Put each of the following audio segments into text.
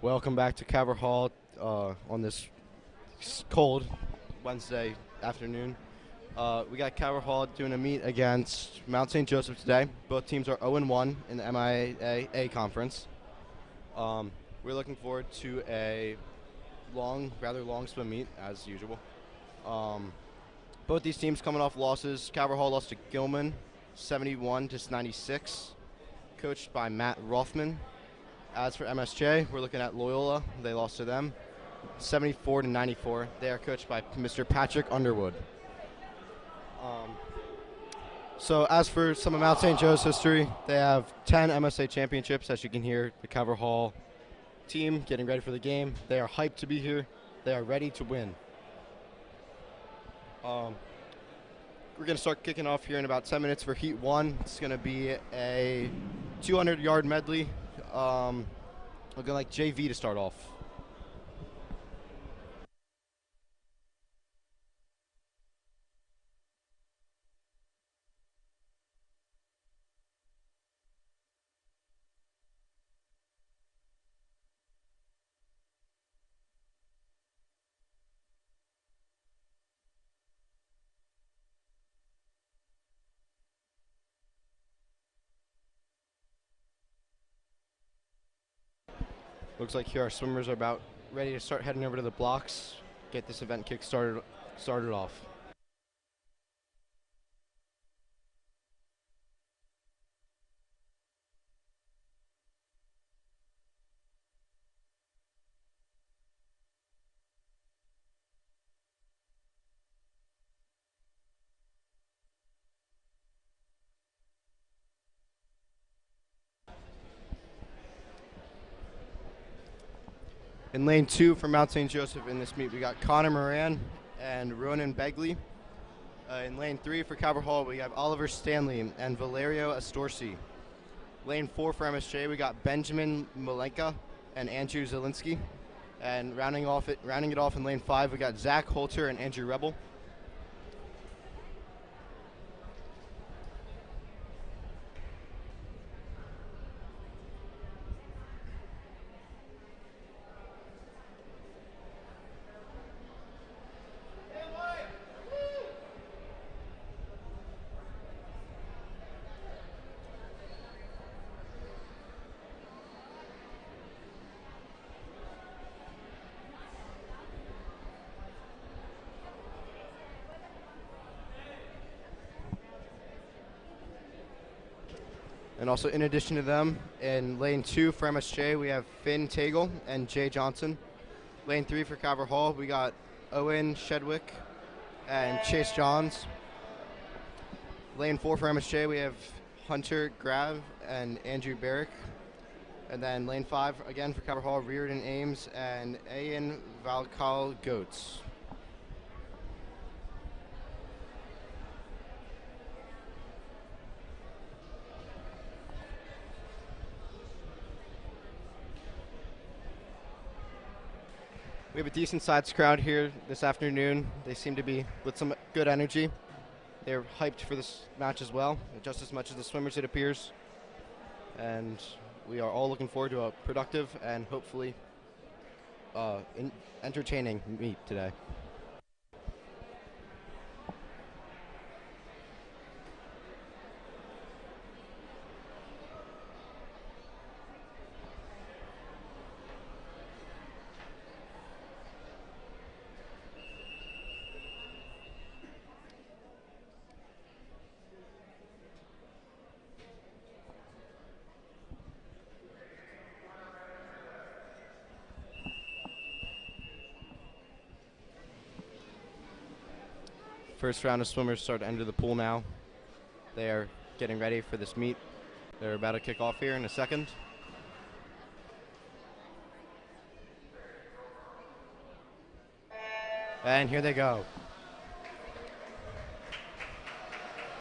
Welcome back to Cabot Hall on this cold Wednesday afternoon. We got Cabot Hall doing a meet against Mount St. Joseph today. Both teams are 0-1 in the MIAA conference. We're looking forward to a rather long swim meet as usual. Both these teams coming off losses. Cabot Hall lost to Gilman, 71-96, coached by Matt Rothman. As for MSJ, we're looking at Loyola. They lost to them, 74-94. They are coached by Mr. Patrick Underwood. So as for some of Mount St. Joe's history, they have 10 MSA championships. As you can hear, the Cabot Hall team getting ready for the game. They are hyped to be here. They are ready to win. We're going to start kicking off here in about 10 minutes for Heat 1. It's going to be a 200-yard medley. Looking like JV to start off. Looks like here our swimmers are about ready to start heading over to the blocks, get this event started off. In lane 2 for Mount St. Joseph in this meet, we got Connor Moran and Ronan Begley. In lane 3 for Cabot Hall, we have Oliver Stanley and Valerio Astorci. Lane 4 for MSJ, we got Benjamin Malenka and Andrew Zielinski. And rounding it off in lane 5, we got Zach Holter and Andrew Rebel. And also, in addition to them, in lane 2 for MSJ, we have Finn Tagle and Jay Johnson. Lane 3 for Cabot Hall, we got Owen Shedwick and Chase Johns. Lane 4 for MSJ, we have Hunter Grav and Andrew Barrick. And then lane 5, again for Cabot Hall, Reardon Ames and Ian Valcal Goats. We have a decent-sized crowd here this afternoon. They seem to be with some good energy. They're hyped for this match as well, just as much as the swimmers, it appears. And we are all looking forward to a productive and hopefully entertaining meet today. First round of swimmers start to enter the pool now. They are getting ready for this meet. They're about to kick off here in a second. And here they go.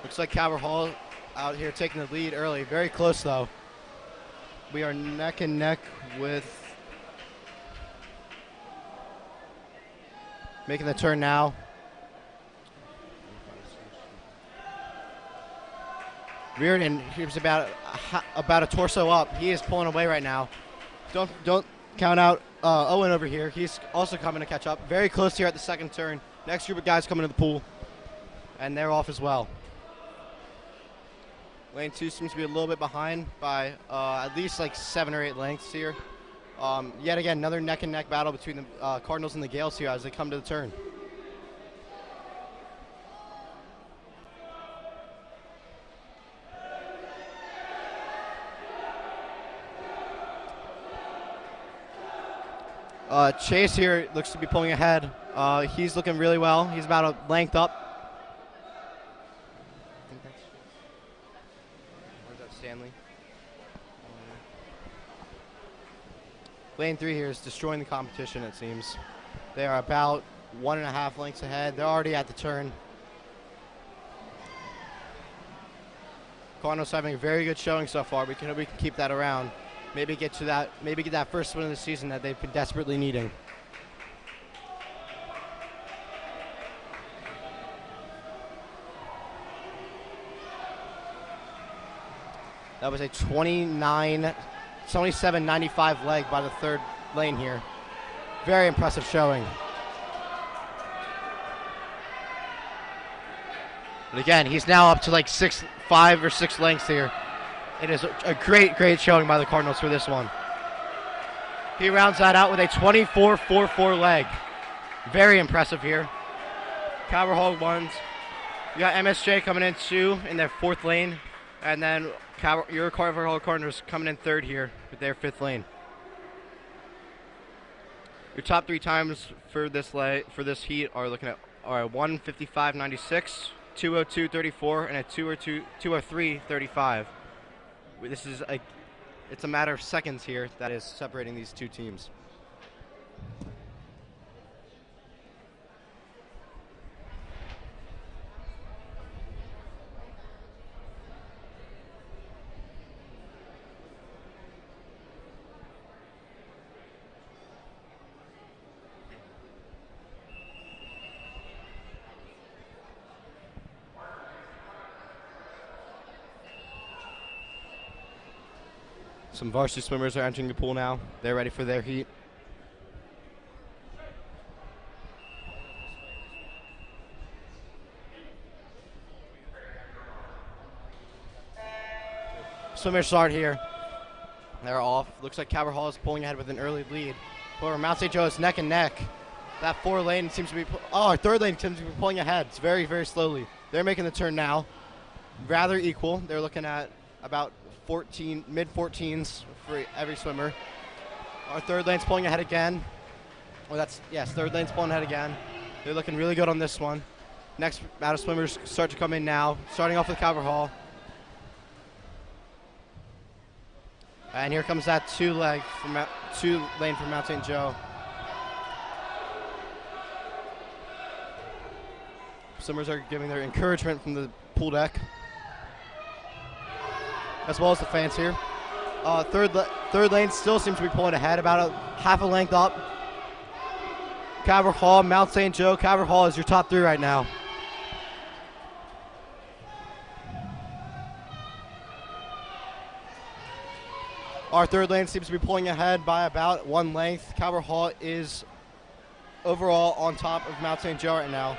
Looks like Cabot Hall out here taking the lead early. Very close though. We are neck and neck with making the turn now. Reardon, he's about a torso up. He is pulling away right now. Don't count out Owen over here. He's also coming to catch up. Very close here at the second turn. Next group of guys coming to the pool, and they're off as well. Lane 2 seems to be a little bit behind by at least like 7 or 8 lengths here. Yet again, another neck-and-neck battle between the Cardinals and the Gales here as they come to the turn. Chase here looks to be pulling ahead. He's looking really well. He's about a length up. I think that's, or is that Stanley? Lane 3 here is destroying the competition, it seems. They are about 1.5 lengths ahead. They're already at the turn. Cardinals having a very good showing so far. We can keep that around. Maybe get that first win of the season that they've been desperately needing. That was a 27.95 leg by the third lane here. Very impressive showing. But again, he's now up to like 5 or 6 lengths here. It is a great showing by the Cardinals for this one. He rounds that out with a 24.44 leg. Very impressive here. Calvert Hall wins. You got MSJ coming in 2 in their 4th lane, and then your Calvert Hall Cardinals coming in 3rd here with their 5th lane. Your top 3 times for this heat are looking at 1:55.96, 2:02.34, and a 2:03.35. It's a matter of seconds here that is separating these two teams. Some varsity swimmers are entering the pool now. They're ready for their heat. Swimmers start here. They're off. Looks like Calvert Hall is pulling ahead with an early lead. However, Mount St. Joe is neck and neck. That 4 lane seems to be, our 3rd lane seems to be pulling ahead. It's very, very slowly. They're making the turn now. Rather equal. They're looking at about mid-14s for every swimmer. Our 3rd lane's pulling ahead again. Yes, 3rd lane's pulling ahead again. They're looking really good on this one. Next round of swimmers start to come in now, starting off with Calvert Hall. And here comes that 2 lane from Mount St. Joe. Swimmers are giving their encouragement from the pool deck, as well as the fans here. Third lane still seems to be pulling ahead, about a half a length up. Calvert Hall, Mount St. Joe. Calvert Hall is your top 3 right now. Our 3rd lane seems to be pulling ahead by about 1 length. Calvert Hall is overall on top of Mount St. Joe right now.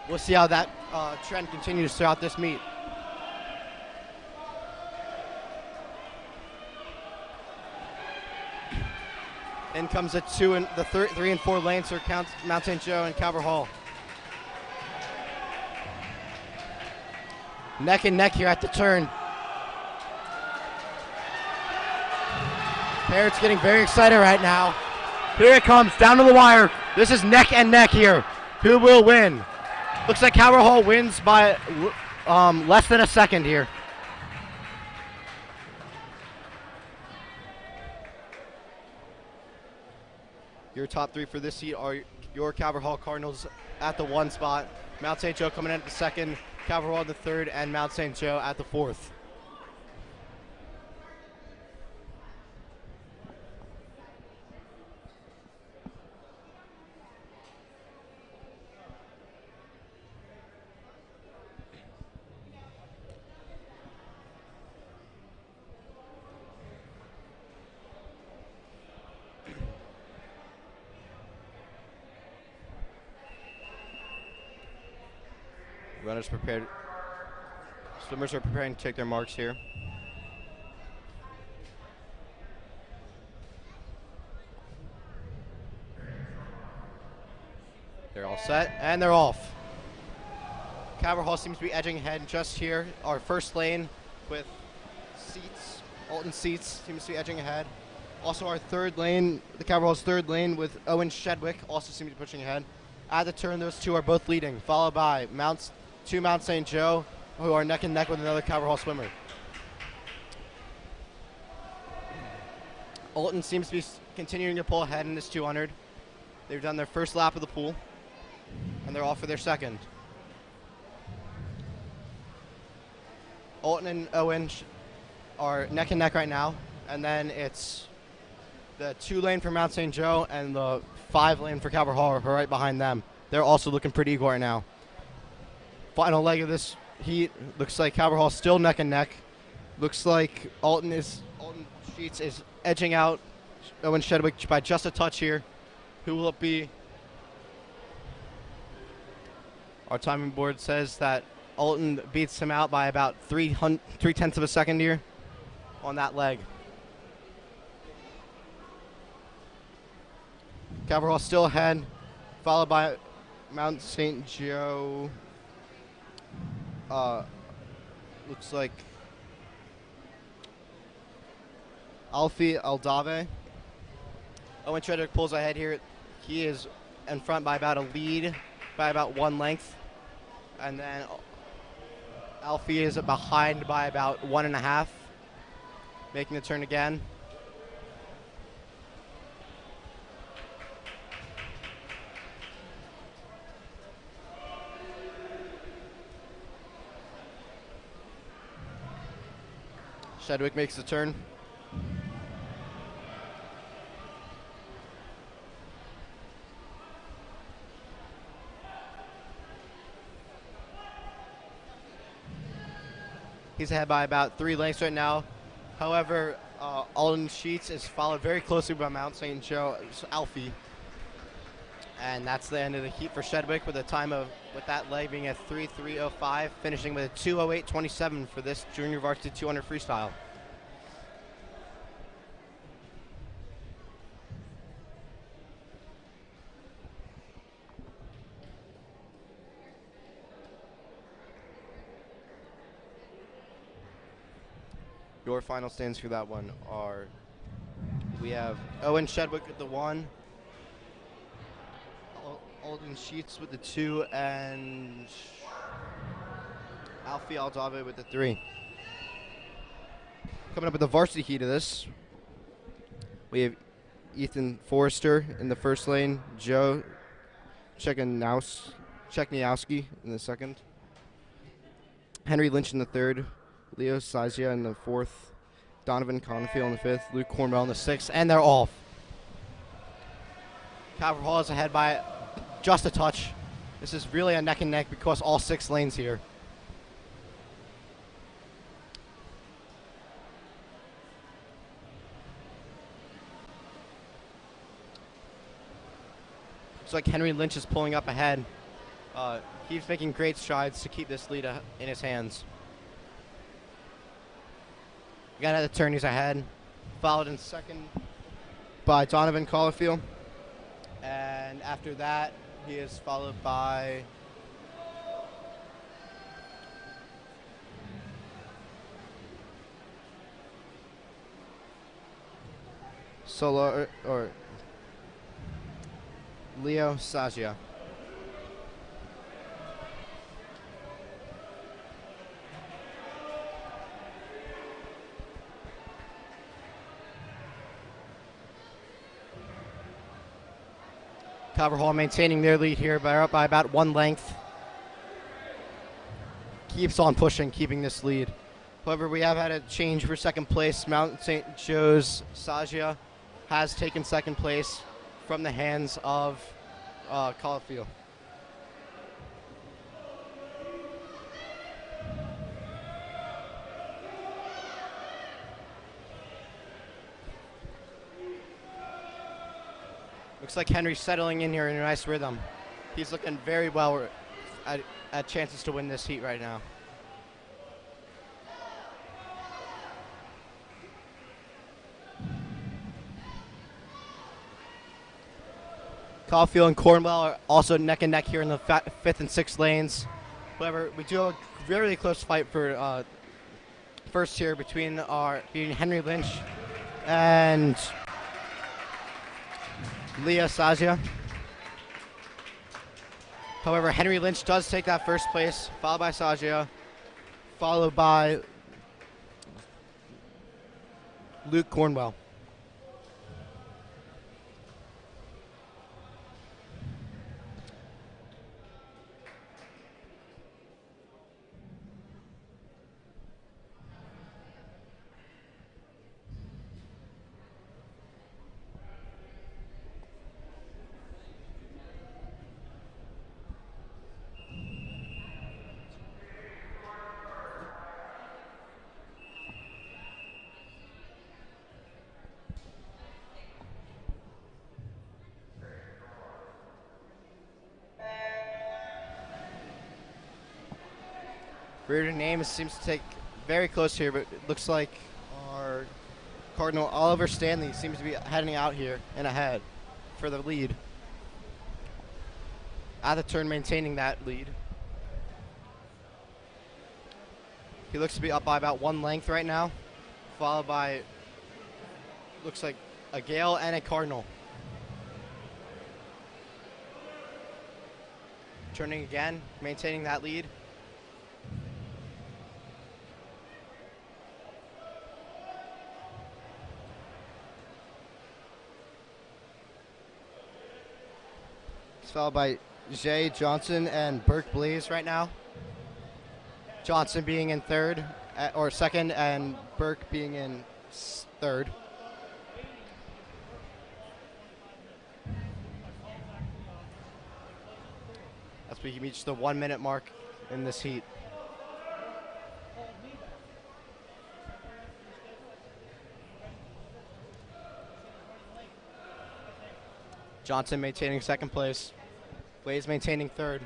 We'll see how that trend continues throughout this meet. In comes the 3 and 4 lanes for Mount St. Joe and Calvert Hall. Neck and neck here at the turn. Parrott's getting very excited right now. Here it comes, down to the wire. This is neck and neck here. Who will win? Looks like Calvert Hall wins by less than a second here. Your top 3 for this heat are your Calvert Hall Cardinals at the 1 spot, Mount St. Joe coming in at the 2nd, Calvert Hall at the 3rd, and Mount St. Joe at the 4th. Runners prepared. Swimmers are preparing to take their marks here. They're all set, and they're off. Calvert Hall seems to be edging ahead just here. Our first lane with seats, Alton seats, seems to be edging ahead. Also our third lane, the Calvert Hall's third lane with Owen Shedwick also seems to be pushing ahead. At the turn, those two are both leading, followed by Mount St. Joe, who are neck and neck with another Calvert Hall swimmer. Alton seems to be continuing to pull ahead in this 200. They've done their first lap of the pool, and they're off for their second. Alton and Owen are neck and neck right now, and then it's the 2 lane for Mount St. Joe and the 5 lane for Calvert Hall are right behind them. They're also looking pretty equal right now. Final leg of this heat, looks like Calvert Hall still neck and neck. Looks like Alton Sheets is edging out Owen Shedwick by just a touch here. Who will it be? Our timing board says that Alton beats him out by about 3/10 of a second here on that leg. Calvert Hall still ahead, followed by Mount St. Joe. Looks like Alfie Aldave. Owen Shedwick pulls ahead here. He is in front by about a lead, by about 1 length. And then Alfie is behind by about 1.5, making the turn again. Shedwick makes the turn. He's ahead by about 3 lengths right now. However, Alton Sheets is followed very closely by Mount St. Joe, Alfie. And that's the end of the heat for Shedwick with a time of, with that leg being a 3:3:05, finishing with a 2:08:27 for this junior varsity 200 freestyle. Your final stands for that one are, we have Owen Shedwick with the 1, Alton Sheets with the 2, and Alfie Aldave with the 3. Coming up with the varsity heat of this, we have Ethan Forrester in the first lane, Joe Czechniowski in the second, Henry Lynch in the third, Leo Sizia in the 4th, Donovan Confield in the 5th, Luke Cornwell in the 6th, and they're off. Calvert Hall is ahead by just a touch. This is really a neck and neck because all 6 lanes here. Looks like Henry Lynch is pulling up ahead. He's making great strides to keep this lead in his hands. Again at the turn, he's ahead. Followed in second by Donovan Caulfield. And after that, he is followed by Leo Sajia. Calvert Hall maintaining their lead here, but up by about 1 length. Keeps on pushing, keeping this lead. However, we have had a change for second place. Mount St. Joe's Sajia has taken second place from the hands of Caulfield. Looks like Henry's settling in here in a nice rhythm. He's looking very well at chances to win this heat right now. Caulfield and Cornwell are also neck and neck here in the 5th and 6th lanes. However, we do have a really close fight for first here between Henry Lynch and Leah Sazia. However, Henry Lynch does take that first place, followed by Sazia, followed by Luke Cornwell. Reardon Ames seems to take very close here, but it looks like our Cardinal Oliver Stanley seems to be heading out here and ahead for the lead. At the turn, maintaining that lead. He looks to be up by about 1 length right now, followed by, looks like a Gale and a Cardinal. Turning again, maintaining that lead. Followed by Jay Johnson and Burke Blaze right now. Johnson being in third or second, and Burke being in third. As we reach the 1 minute mark in this heat. Johnson maintaining second place. Blaze maintaining third.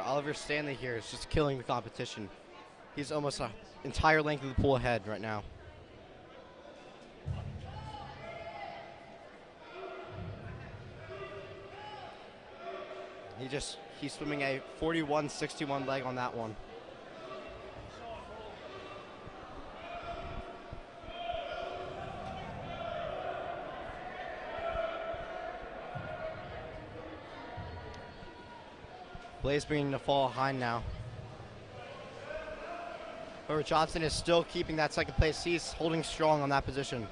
Oliver Stanley here is just killing the competition. He's almost an entire length of the pool ahead right now. He's swimming a 41.61 leg on that one. Blaze beginning to fall behind now. However, Johnson is still keeping that second place. He's holding strong on that position.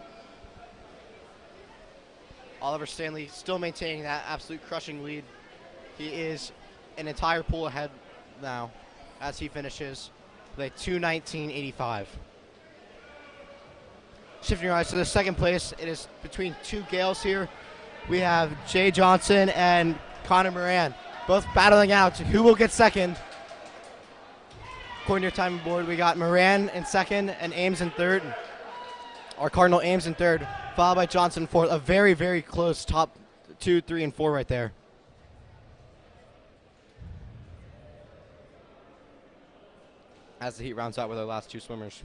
Oliver Stanley still maintaining that absolute crushing lead. He is an entire pool ahead now as he finishes with a 2:19.85. Shifting right to the second place, it is between two Gales here. We have Jay Johnson and Connor Moran, both battling out who will get second. According to your time board, we got Moran in second and Ames in third. Our Cardinal Ames in third, followed by Johnson in fourth. A very, very close top 2, 3, and 4 right there. As the heat rounds out with our last two swimmers.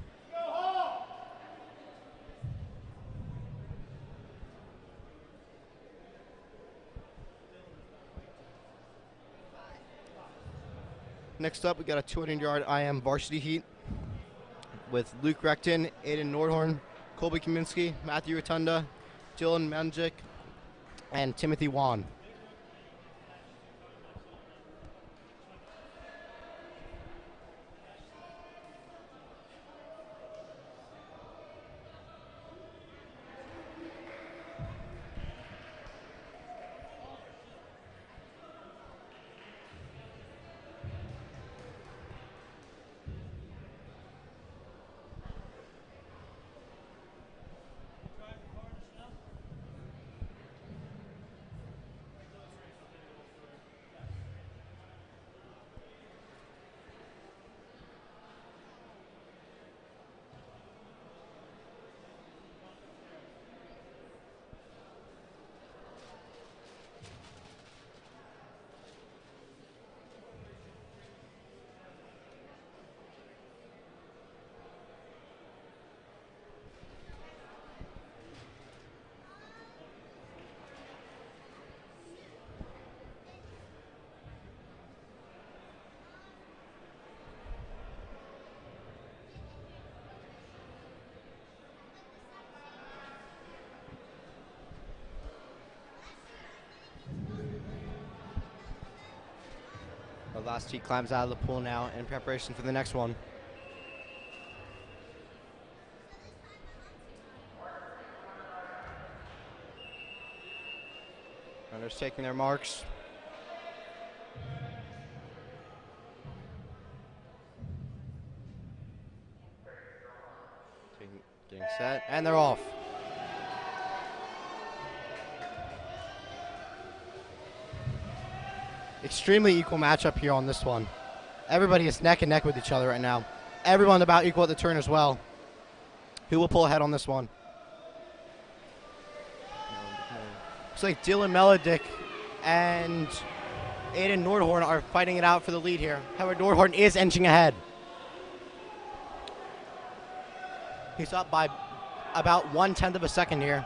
Next up, we got a 200-yard IM varsity heat with Luke Recton, Aiden Nordhorn, Colby Kaminsky, Matthew Rotunda, Dylan Manjic, and Timothy Wan. Our last heat climbs out of the pool now in preparation for the next one. Runners taking their marks. Getting set, and they're off. Extremely equal matchup here on this one. Everybody is neck and neck with each other right now. Everyone about equal at the turn as well. Who will pull ahead on this one? Looks like Dylan Melodick and Aiden Nordhorn are fighting it out for the lead here. However, Nordhorn is inching ahead. He's up by about 1/10 of a second here.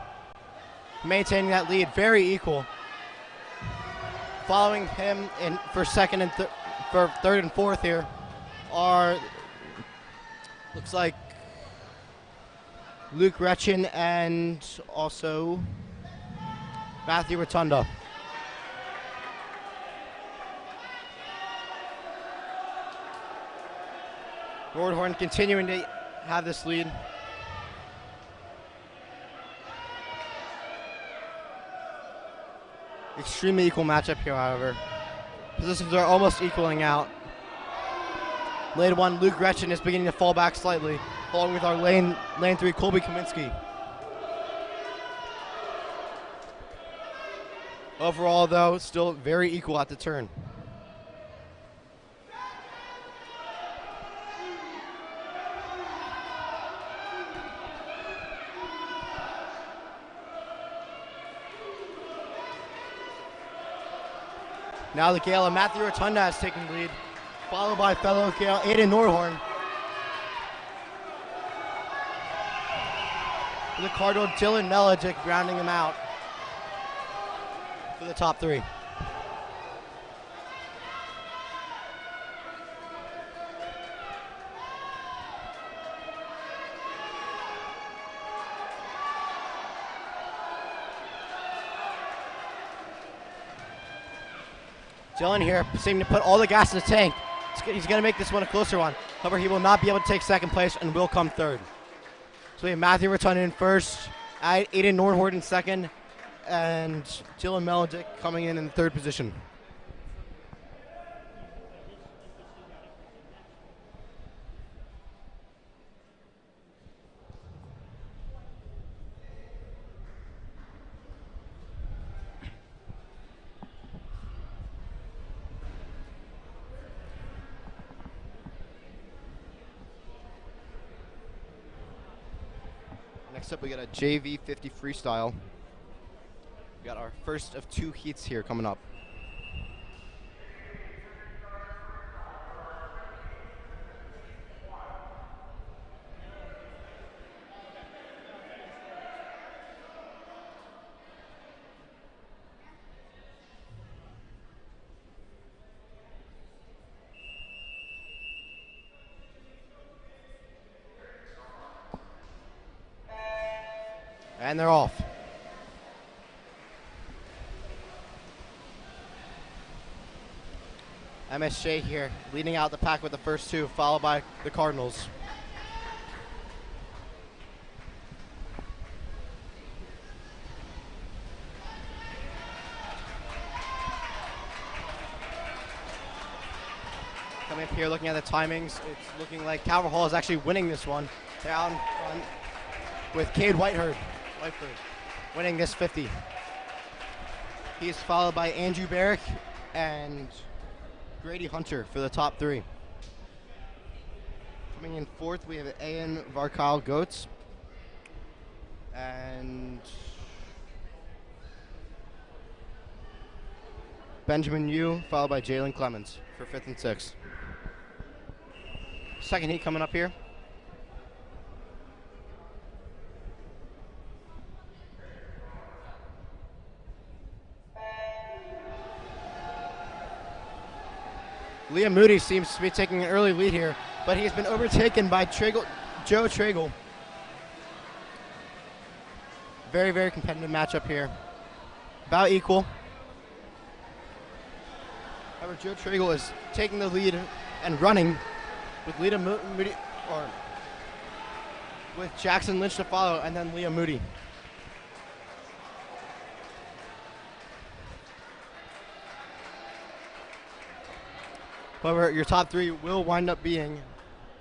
Maintaining that lead, very equal. Following him in for second and for third and fourth here are, looks like, Luke Retchin and also Matthew Rotunda. Nordhorn continuing to have this lead. Extremely equal matchup here, however. Positions are almost equaling out. Lane 1, Luke Gretchen is beginning to fall back slightly, along with our lane 3, Colby Kaminsky. Overall, though, still very equal at the turn. Now the Gale of Matthew Rotunda has taken the lead, followed by fellow Gale Aiden Nordhorn. The Cardinal Dylan Melodick rounding them out for the top three. Dylan here seeming to put all the gas in the tank. He's going to make this one a closer one. However, he will not be able to take second place and will come third. So we have Matthew Rotunda in first, Aiden Nordhorn in second, and Dylan Melodick coming in third position. Next up, we got a JV 50 freestyle. We got our first of two heats here coming up. And they're off. MSJ here, leading out the pack with the first two, followed by the Cardinals. Coming up here, looking at the timings, it's looking like Calvert Hall is actually winning this one. They're out in front with Cade Whiteford winning this 50. He's followed by Andrew Barrick and Grady Hunter for the top three. Coming in fourth, we have Ian Varkal Goetz and Benjamin Yu, followed by Jalen Clemens for fifth and sixth. Second heat coming up here. Liam Moody seems to be taking an early lead here, but he's been overtaken by Joe Tragle. Very, very competitive matchup here. About equal. However, Joe Tragle is taking the lead and running with with Jackson Lynch to follow, and then Leah Moody. However, your top three will wind up being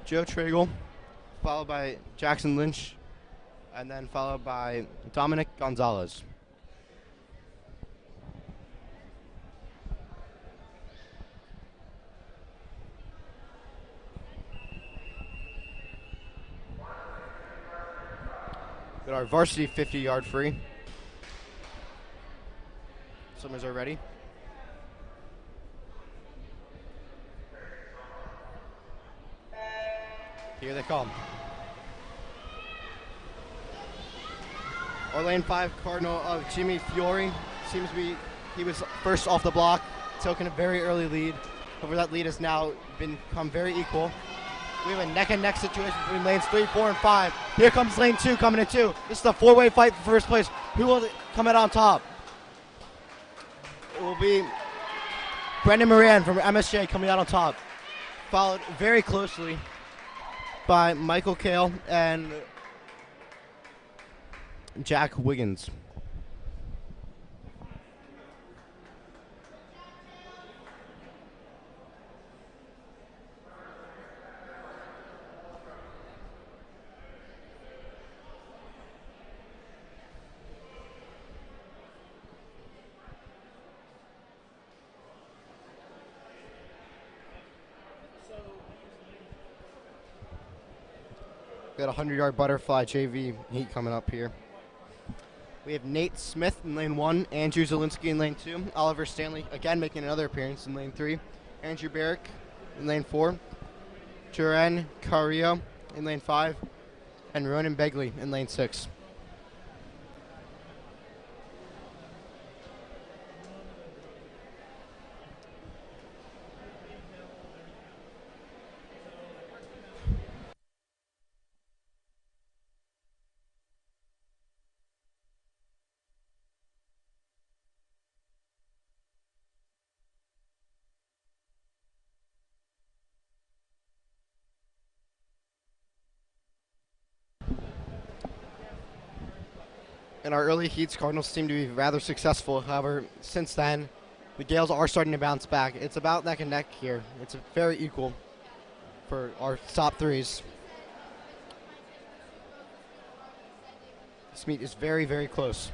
Joe Tragle, followed by Jackson Lynch, and then followed by Dominic Gonzalez. Got our varsity 50-yard free. Swimmers are ready. Here they come. Our lane 5 Cardinal of Jimmy Fiore seems to be, he was first off the block, taking a very early lead. However, that lead has now become very equal. We have a neck-and-neck situation between lanes 3, 4, and 5. Here comes lane 2 coming in 2. This is a four-way fight for first place. Who will come out on top? It will be Brendan Moran from MSJ coming out on top, followed very closely by Michael Kale and Jack Wiggins. Got a 100-yard butterfly JV heat coming up here. We have Nate Smith in lane 1, Andrew Zielinski in lane 2, Oliver Stanley again making another appearance in lane 3, Andrew Barrick in lane 4, Joran Carrillo in lane 5, and Ronan Begley in lane 6. In our early heats, Cardinals seem to be rather successful. However, since then, the Gales are starting to bounce back. It's about neck and neck here. It's very equal for our top threes. This meet is very, very close.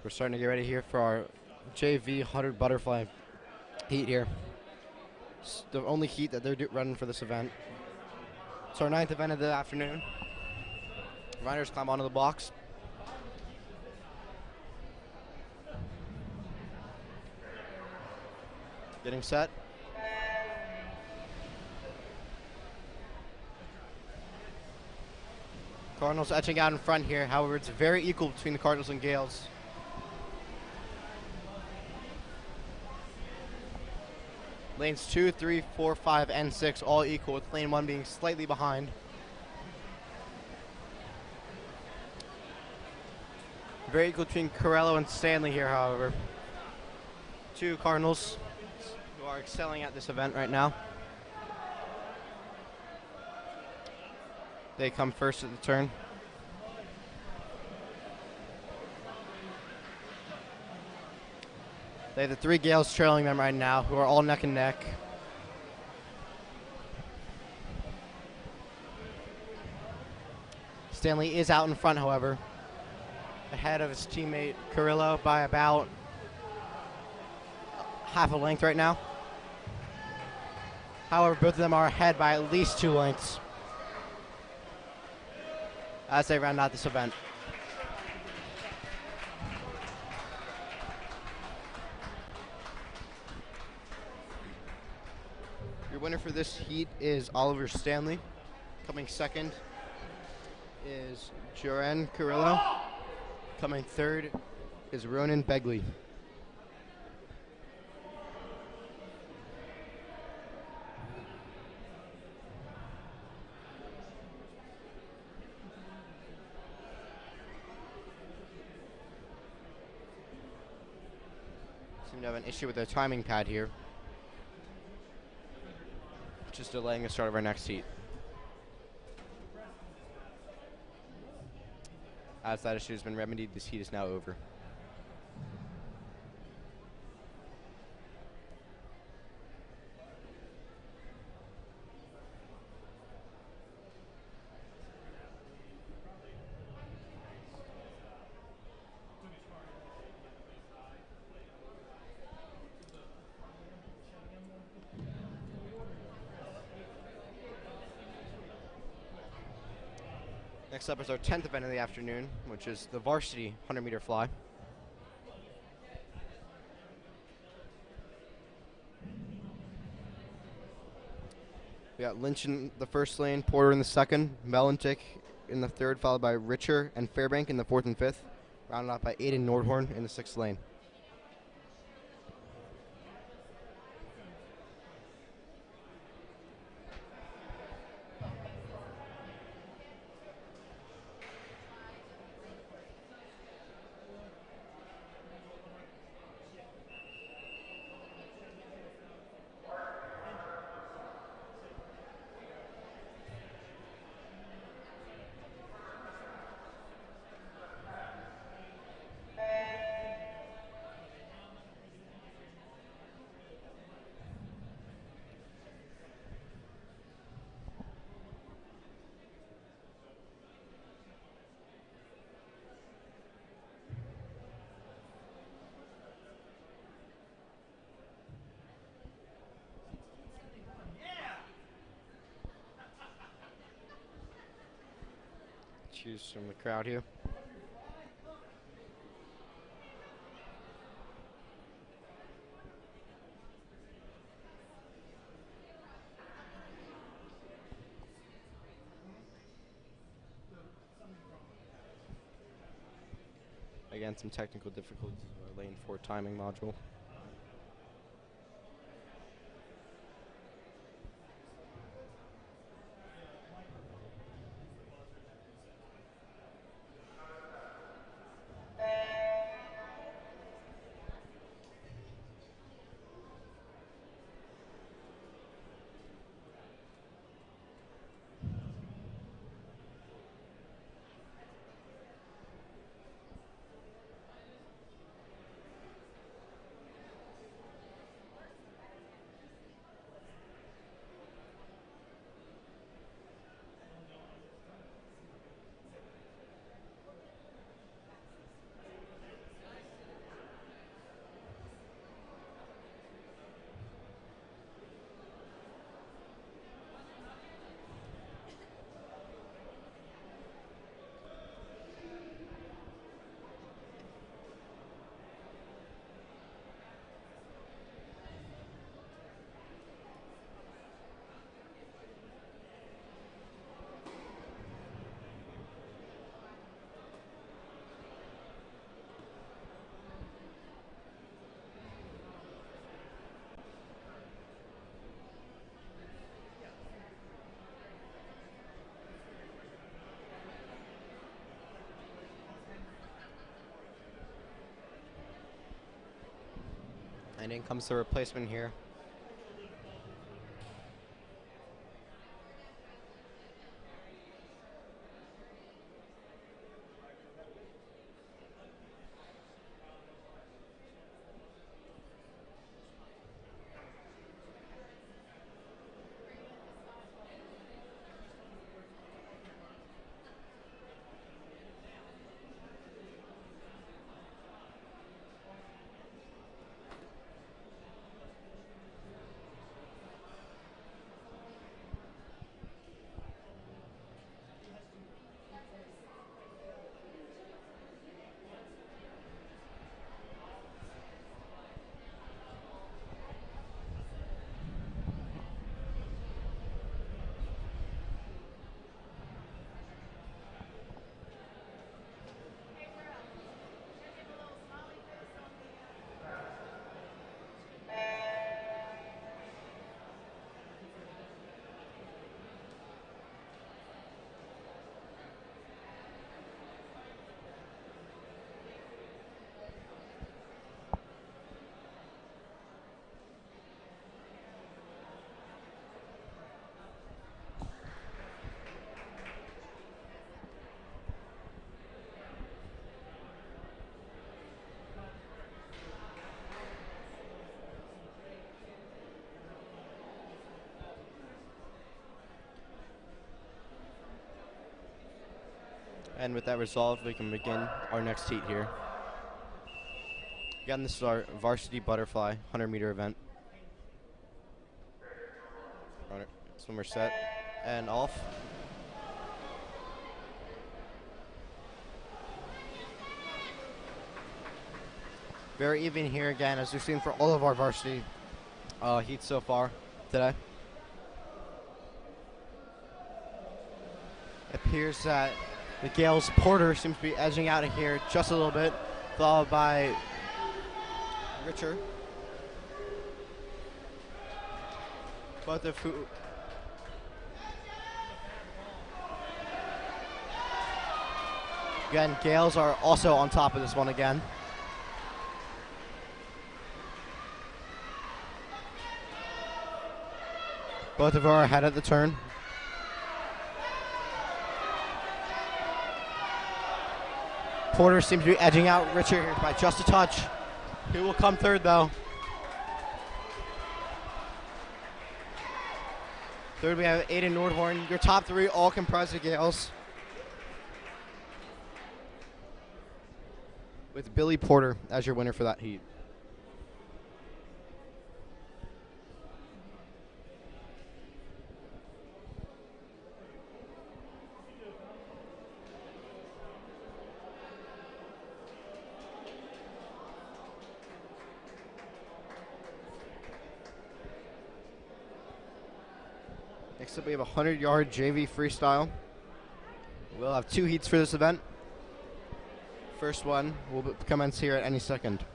We're starting to get ready here for our JV 100 butterfly heat here. It's the only heat that they're running for this event. It's our 9th event of the afternoon. Riders climb onto the blocks. Getting set. Cardinals etching out in front here. However, it's very equal between the Cardinals and Gales. Lanes 2, 3, 4, 5, and 6 all equal, with lane 1 being slightly behind. Very equal between Corello and Stanley here, however. Two Cardinals who are excelling at this event right now. They come first at the turn. They have the 3 Gales trailing them right now, who are all neck and neck. Stanley is out in front, however, ahead of his teammate Carrillo by about half a length right now. However, both of them are ahead by at least 2 lengths as they round out this event. Your winner for this heat is Oliver Stanley. Coming second is Joran Carrillo. Coming third is Ronan Begley. Seem to have an issue with their timing pad here, just delaying the start of our next heat. As that issue has been remedied, this heat is now over. Next up is our 10th event of the afternoon, which is the Varsity 100-meter fly. We got Lynch in the first lane, Porter in the second, Melantic in the third, followed by Richer and Fairbank in the fourth and fifth, rounded off by Aiden Nordhorn in the sixth lane. Cheers from the crowd here. Again, some technical difficulties with our lane 4 timing module. And in comes the replacement here. And with that resolved, we can begin our next heat here. Again, this is our varsity butterfly 100-meter event. Swimmer set and off. Very even here again, as we've seen for all of our varsity heats so far today. It appears that the Gales Porter seems to be edging out of here just a little bit, followed by Richer. Both of who again, Gales are also on top of this one again. Both of them are ahead at the turn. Porter seems to be edging out Richer here by just a touch. He will come third though. Third we have Aiden Nordhorn. Your top three all comprised of Gales, with Billy Porter as your winner for that heat. Next up, we have a 100-yard JV freestyle. We'll have two heats for this event. First one will commence here at any second.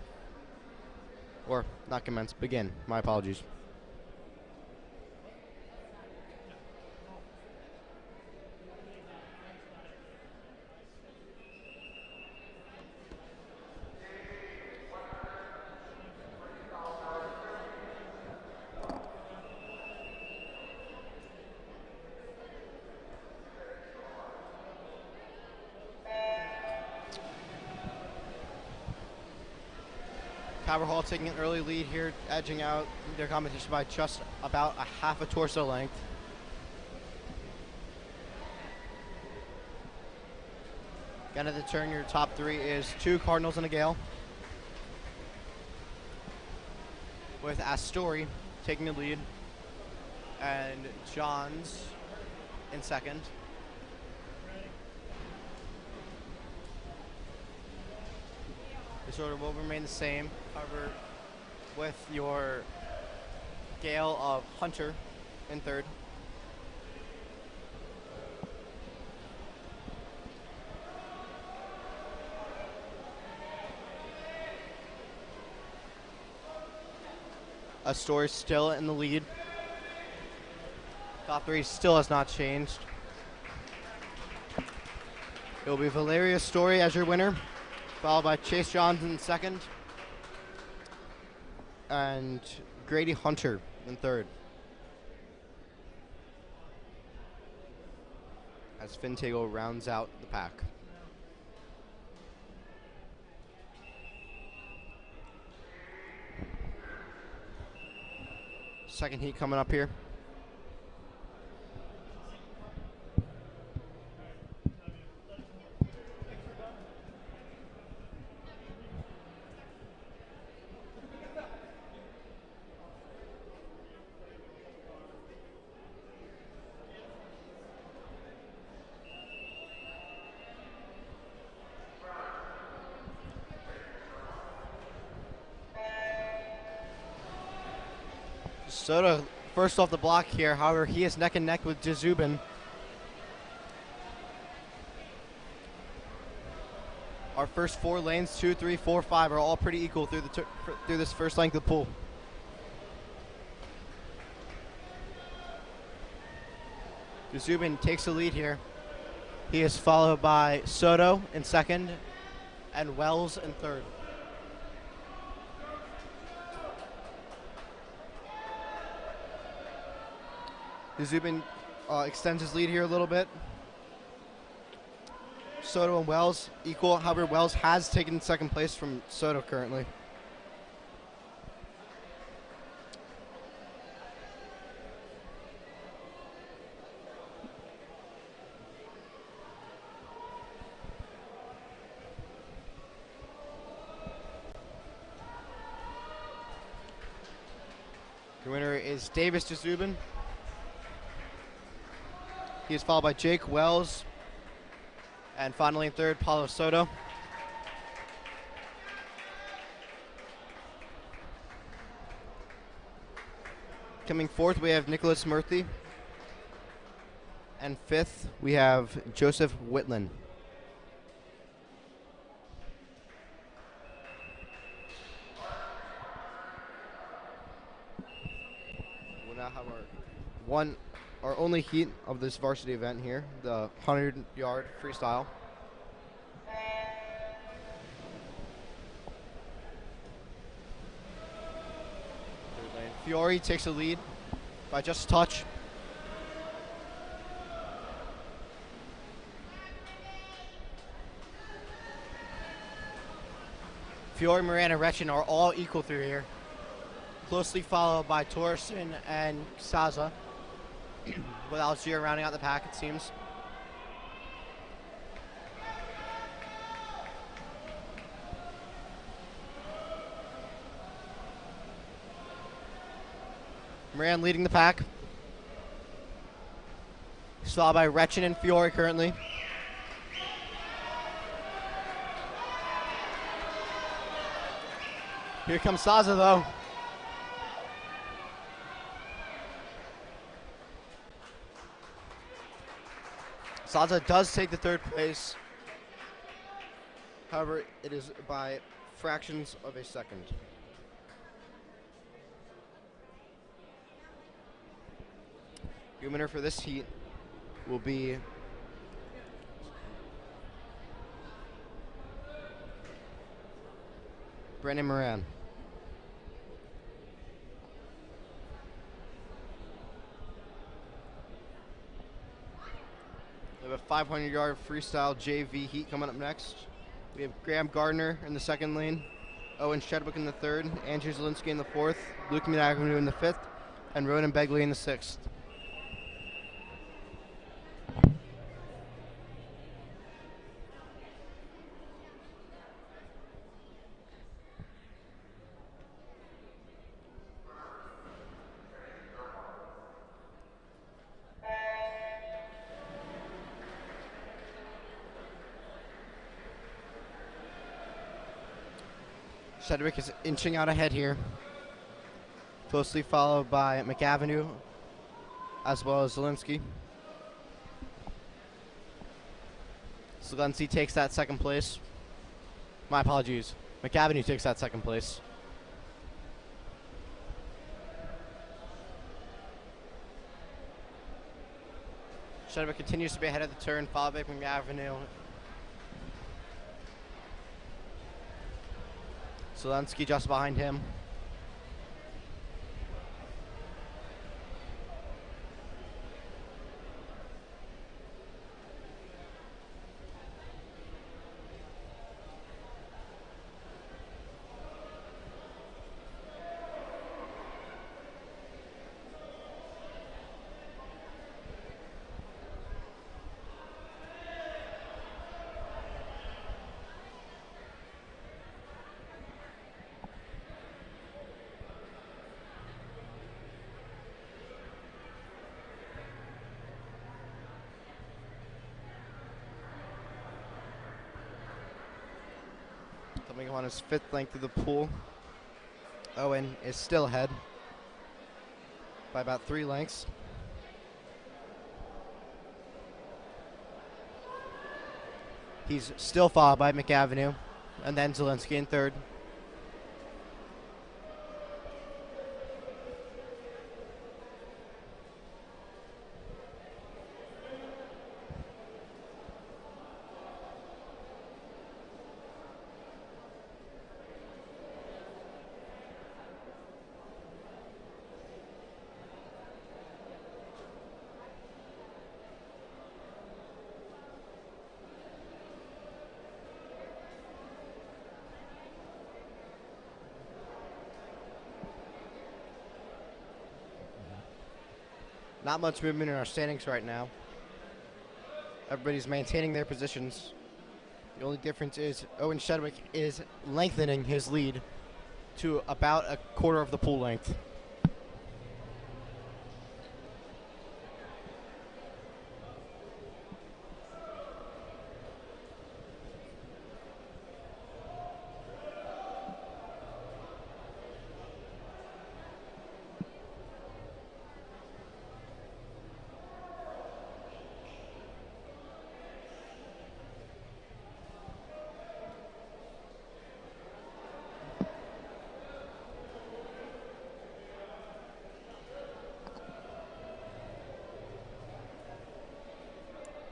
Or, not commence, begin. My apologies. Hall taking an early lead here, edging out their competition by just about a half a torso length. Again at the turn, your top three is two Cardinals and a Gale, with Astori taking the lead and Johns in second. This order will remain the same, however, with your Gale of Hunter in third. Astori still in the lead. Top three still has not changed. It will be Valeria Story as your winner, followed by Chase Johns in second, and Grady Hunter in third. As Finn Tagle rounds out the pack. Second heat coming up here. Soto first off the block here. However, he is neck and neck with Jazubin. Our first 4 lanes, 2, 3, 4, 5, are all pretty equal through through this first length of the pool. Jazubin takes the lead here. He is followed by Soto in second and Wells in third. Jazubin extends his lead here a little bit. Soto and Wells equal. However, Wells has taken second place from Soto currently. The winner is Davis Jazubin. He is followed by Jake Wells. And finally in third, Paulo Soto. Coming fourth, we have Nicholas Murthy. And fifth, we have Joseph Whitland. We'll now have our only heat of this varsity event here, the 100-yard freestyle. Fiore takes the lead by just a touch. Fiore, Moran, and Retchen are all equal through here. Closely followed by Torsen and Saza. With Algier rounding out the pack, it seems. Moran leading the pack. He's followed by Retchen and Fiore currently. Here comes Saza though. Saza does take the third place. However, it is by fractions of a second. The winner for this heat will be Brendan Moran. We have a 500-yard freestyle JV heat coming up next. We have Graham Gardner in the second lane, Owen Shedwick in the third, Andrew Zielinski in the fourth, Luke Avenue in the fifth, and Ronan Begley in the sixth. Shedwick is inching out ahead here. Closely followed by McAvenue, as well as Zielinski. Zielinski takes that second place. My apologies. McAvenue takes that second place. Shedwick continues to be ahead of the turn, followed by McAvenue. Zielinski just behind him. Coming on his 5th length of the pool. Owen is still ahead by about 3 lengths. He's still followed by McAvenue, and then Zielinski in 3rd. Not much movement in our standings right now. Everybody's maintaining their positions. The only difference is Owen Shedwick is lengthening his lead to about a quarter of the pool length.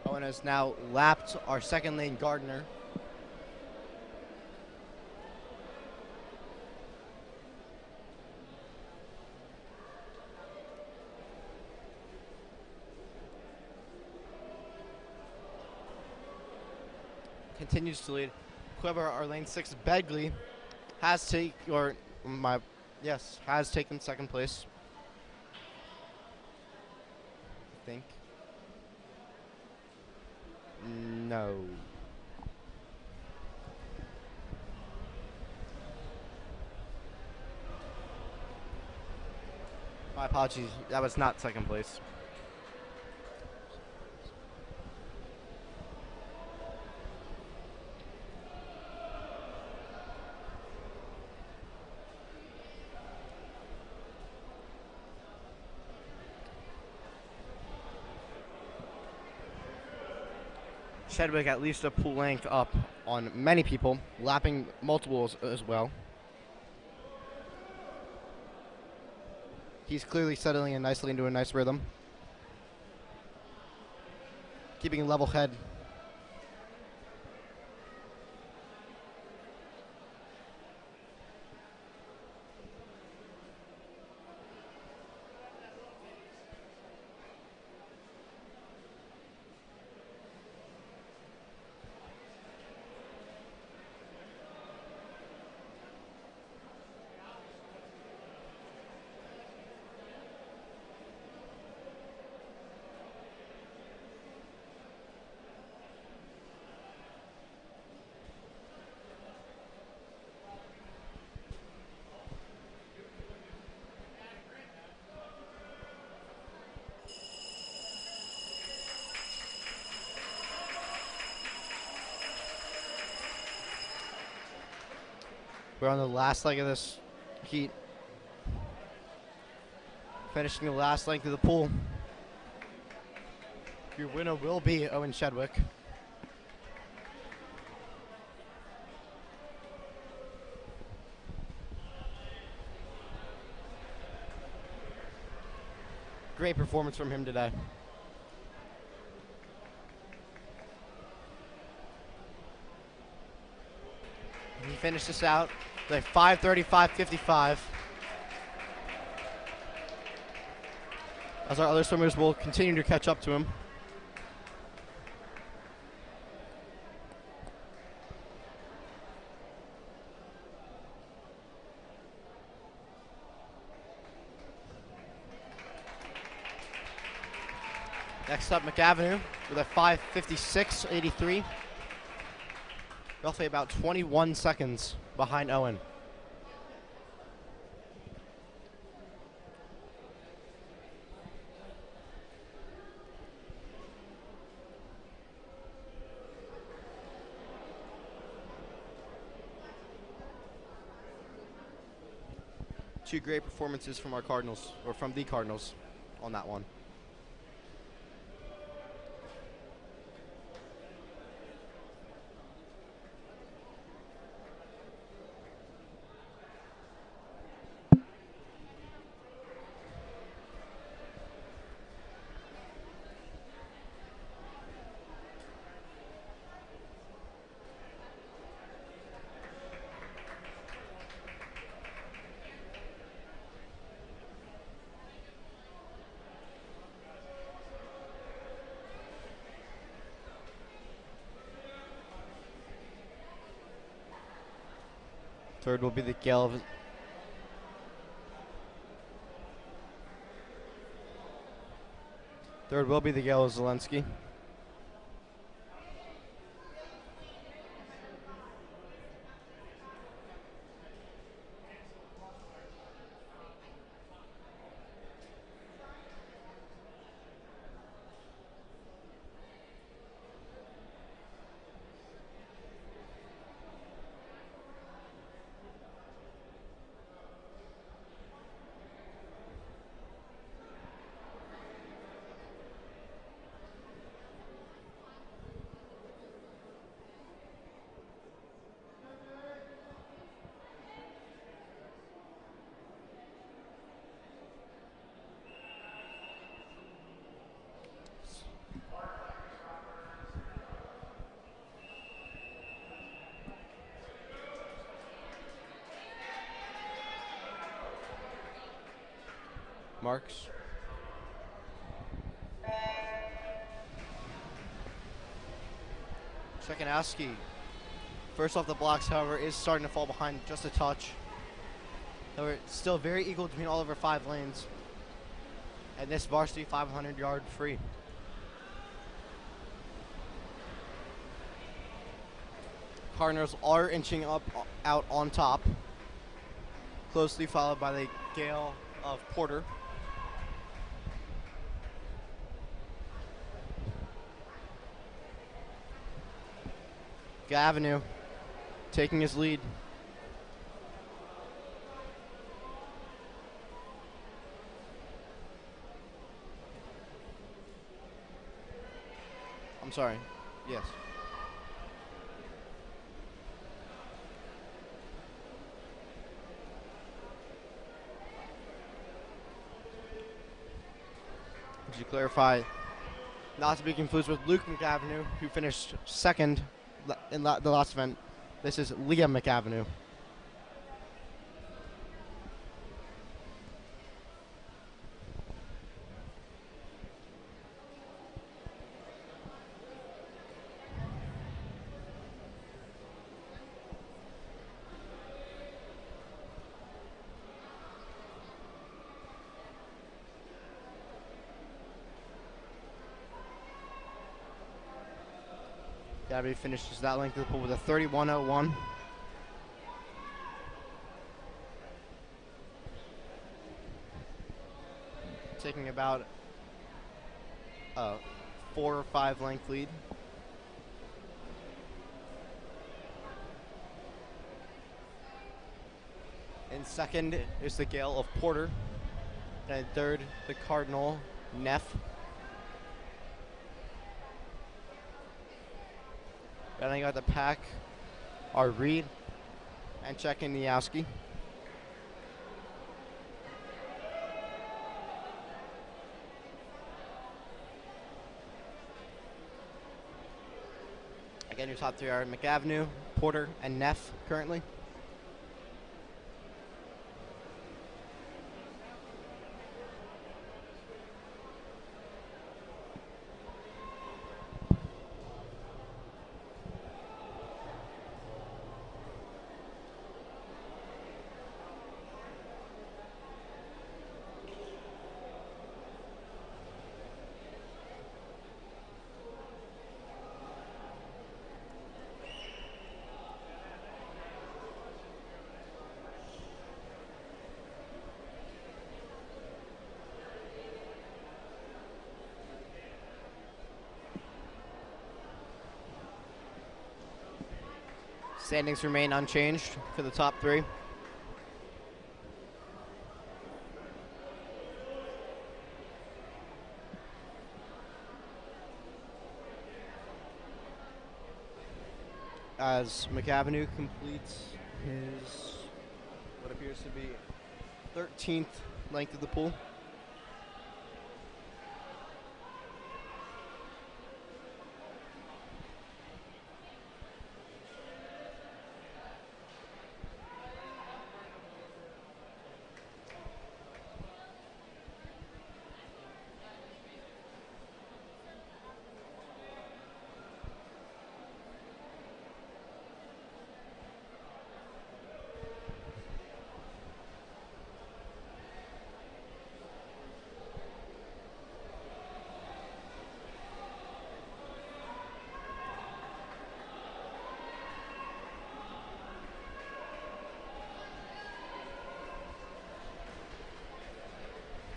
Owen has now lapped our 2nd lane Gardner. Continues to lead. However, our lane 6 Begley has taken 2nd place. I think. No. My apologies. That was not 2nd place. Shedwick at least a pool length up on many people, lapping multiples as well. He's clearly settling in nicely into a nice rhythm. Keeping a level head. We're on the last leg of this heat. Finishing the last length of the pool. Your winner will be Owen Shedwick. Great performance from him today. He finished this out with a 5:35.55. As our other swimmers will continue to catch up to him. Next up, McAvenue with a 5:56.83. Roughly about 21 seconds behind Owen. two great performances from our Cardinals, or from the Cardinals, on that one. Third will be the Gale. Third will be the Gale of Zelensky. Marks. Chekanowski, first off the blocks, however, is starting to fall behind just a touch. However, it's still very equal between all of our 5 lanes. And this varsity 500-yard free. Cardinals are inching up out on top, closely followed by the Gale of Porter. Avenue taking his lead. I'm sorry. Yes. To clarify, not to be confused with Luke McAvenue, who finished second in the last event. This is Liam McAvenue. Gabby finishes that length of the pool with a 31.01. Taking about a 4 or 5 length lead. In second is the Gale of Porter. And in third, the Cardinal Neff. Rounding out the pack are Reed and Chekanowski. Again, your top 3 are McAvenue, Porter, and Neff currently. Standings remain unchanged for the top 3. as McAvenue completes his what appears to be 13th length of the pool.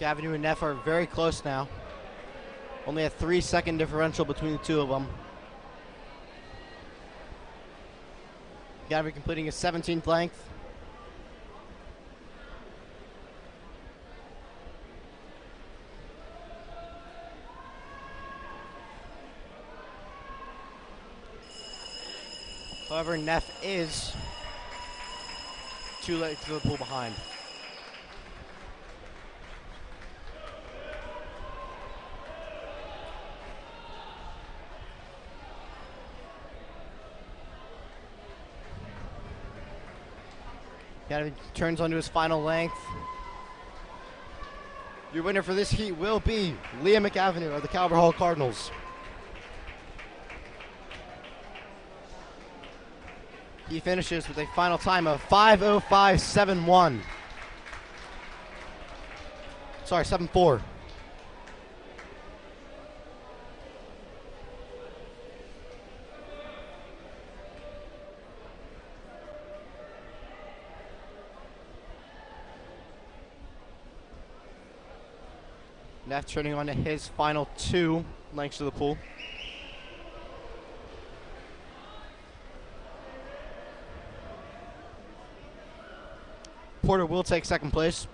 Avenue and Neff are very close now. Only a 3-second differential between the two of them. Avenue completing his 17th length. However, Neff is 2 lengths to the pool behind. Turns onto his final length. Your winner for this heat will be Liam McAvenue of the Calvert Hall Cardinals. He finishes with a final time of 5:05.71. Sorry, 7:4. Neff turning on to his final 2 lengths of the pool. Porter will take second place.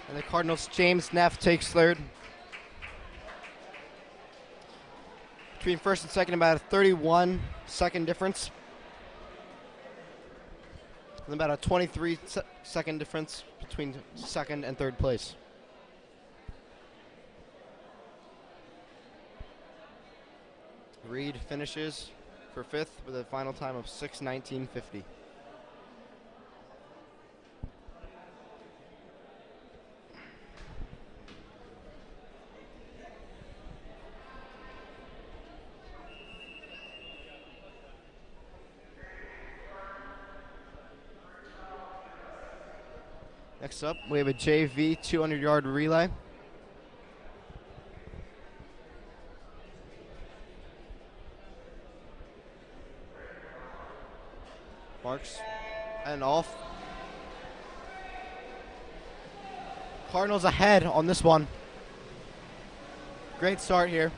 And the Cardinals' James Neff takes third. Between first and second, about a 31-second difference. And about a 23-second difference between second and third place. Reed finishes for fifth with a final time of 6:19.50. Next up, we have a JV 200-yard relay. Marks and off. Cardinals ahead on this one. Great start here.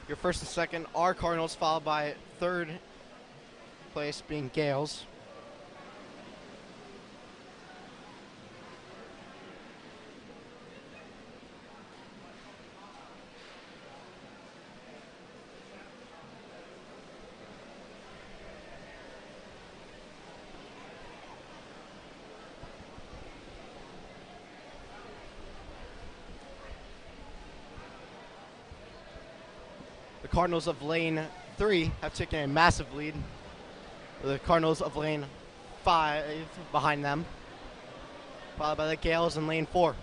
Your first and second are Cardinals, followed by third place being Gales. Cardinals of lane 3 have taken a massive lead. The Cardinals of lane 5 behind them, followed by the Gales in lane 4.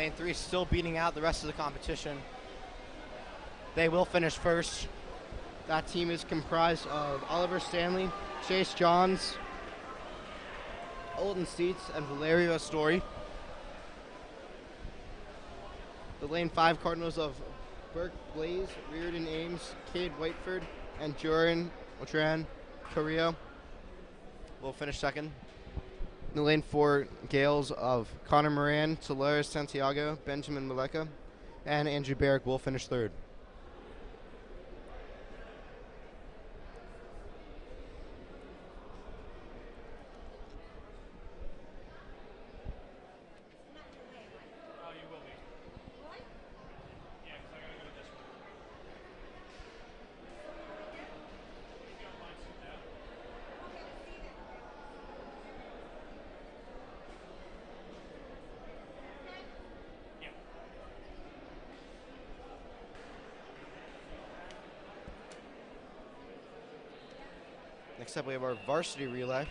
Lane 3 still beating out the rest of the competition. They will finish first. That team is comprised of Oliver Stanley, Chase Johns, Olden Steets, and Valerio Astori. The Lane 5 Cardinals of Burke Blaze, Reardon Ames, Cade Whiteford, and Joran Otran Carrillo will finish second. The Lane 4 Gales of Connor Moran, Solaris Santiago, Benjamin Maleka, and Andrew Barrick will finish third. Next up, we have our varsity relay.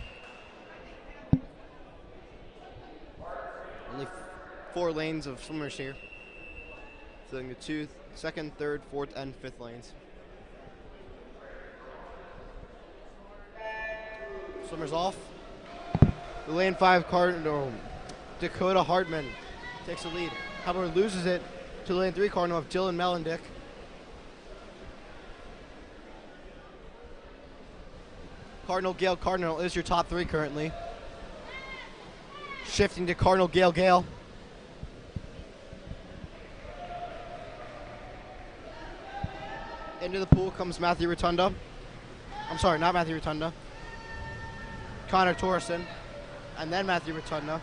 Only 4 lanes of swimmers here. Filling the second, third, fourth, and fifth lanes. Swimmers off. The lane 5 Cardinal, Dakota Hartman, takes the lead. However, loses it to lane 3 Cardinal of Dylan Mellendick. Cardinal, Gale, Cardinal is your top 3 currently. Shifting to Cardinal, Gale, Gale. Into the pool comes Matthew Rotunda. I'm sorry, not Matthew Rotunda. Connor Torreson. And then Matthew Rotunda.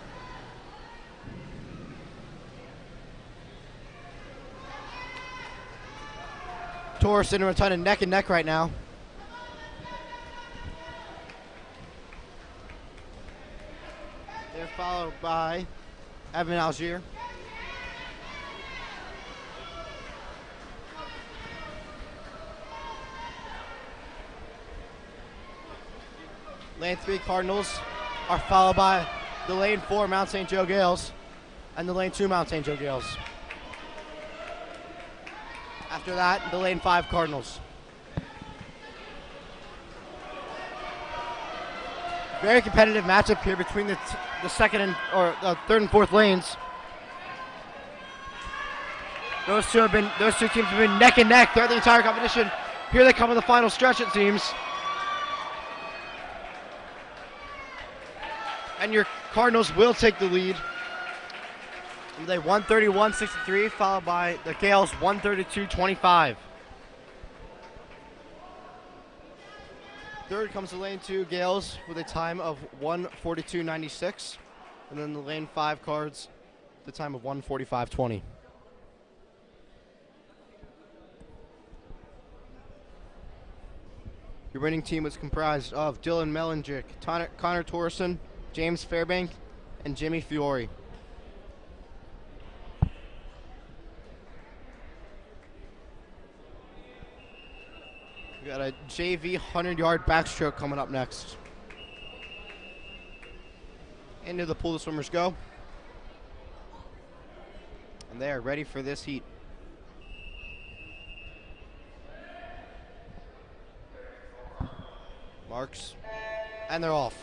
Torreson and Rotunda neck and neck right now. They're followed by Evan Algier. Lane 3 Cardinals are followed by the lane 4 Mount St. Joe Gales and the lane 2 Mount St. Joe Gales. After that, the lane 5 Cardinals. Very competitive matchup here between the second and third and fourth lanes. Those two teams have been neck and neck throughout the entire competition. Here they come in the final stretch, it seems. And your Cardinals will take the lead. They 131-63, followed by the Gales 132-25. Third comes the lane 2 Gales with a time of 1:42.96, and then the lane 5 Cards, the time of 1:45.20. Your winning team was comprised of Dylan Mellendick, Connor Torreson, James Fairbank, and Jimmy Fiore. We got a JV 100-yard backstroke coming up next. Into the pool the swimmers go. And they are ready for this heat. Marks. And they're off.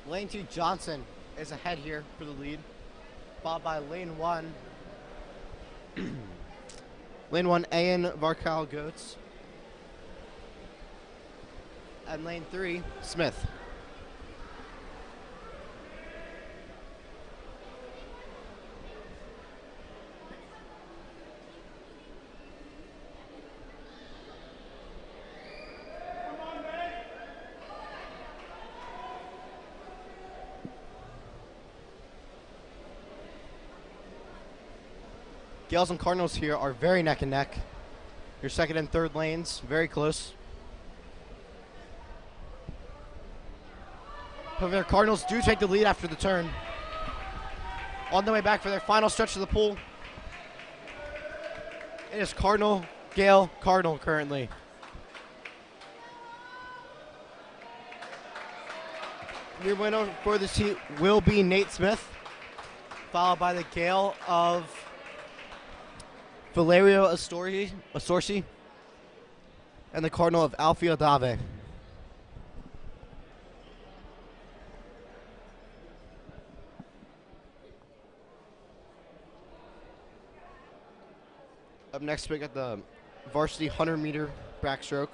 Lane 2 Johnson is ahead here for the lead, followed by lane 1. Lane 1 Ian Varcal Goetz. And lane 3 Smith. Gales and Cardinals here are very neck and neck. Your second and third lanes, very close. However, Cardinals do take the lead after the turn. On the way back for their final stretch of the pool, it is Cardinal, Gale, Cardinal currently. Your winner for this heat will be Nate Smith, followed by the Gale of Valerio Astorci, and the Cardinal of Alfio Dave. Up next, we got the varsity 100-meter backstroke.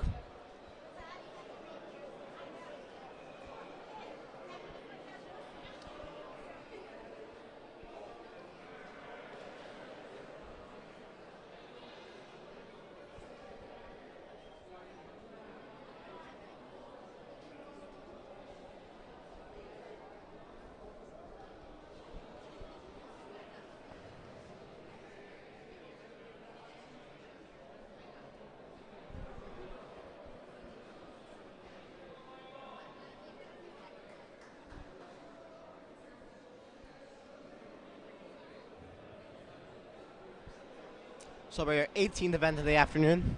So by our 18th event of the afternoon.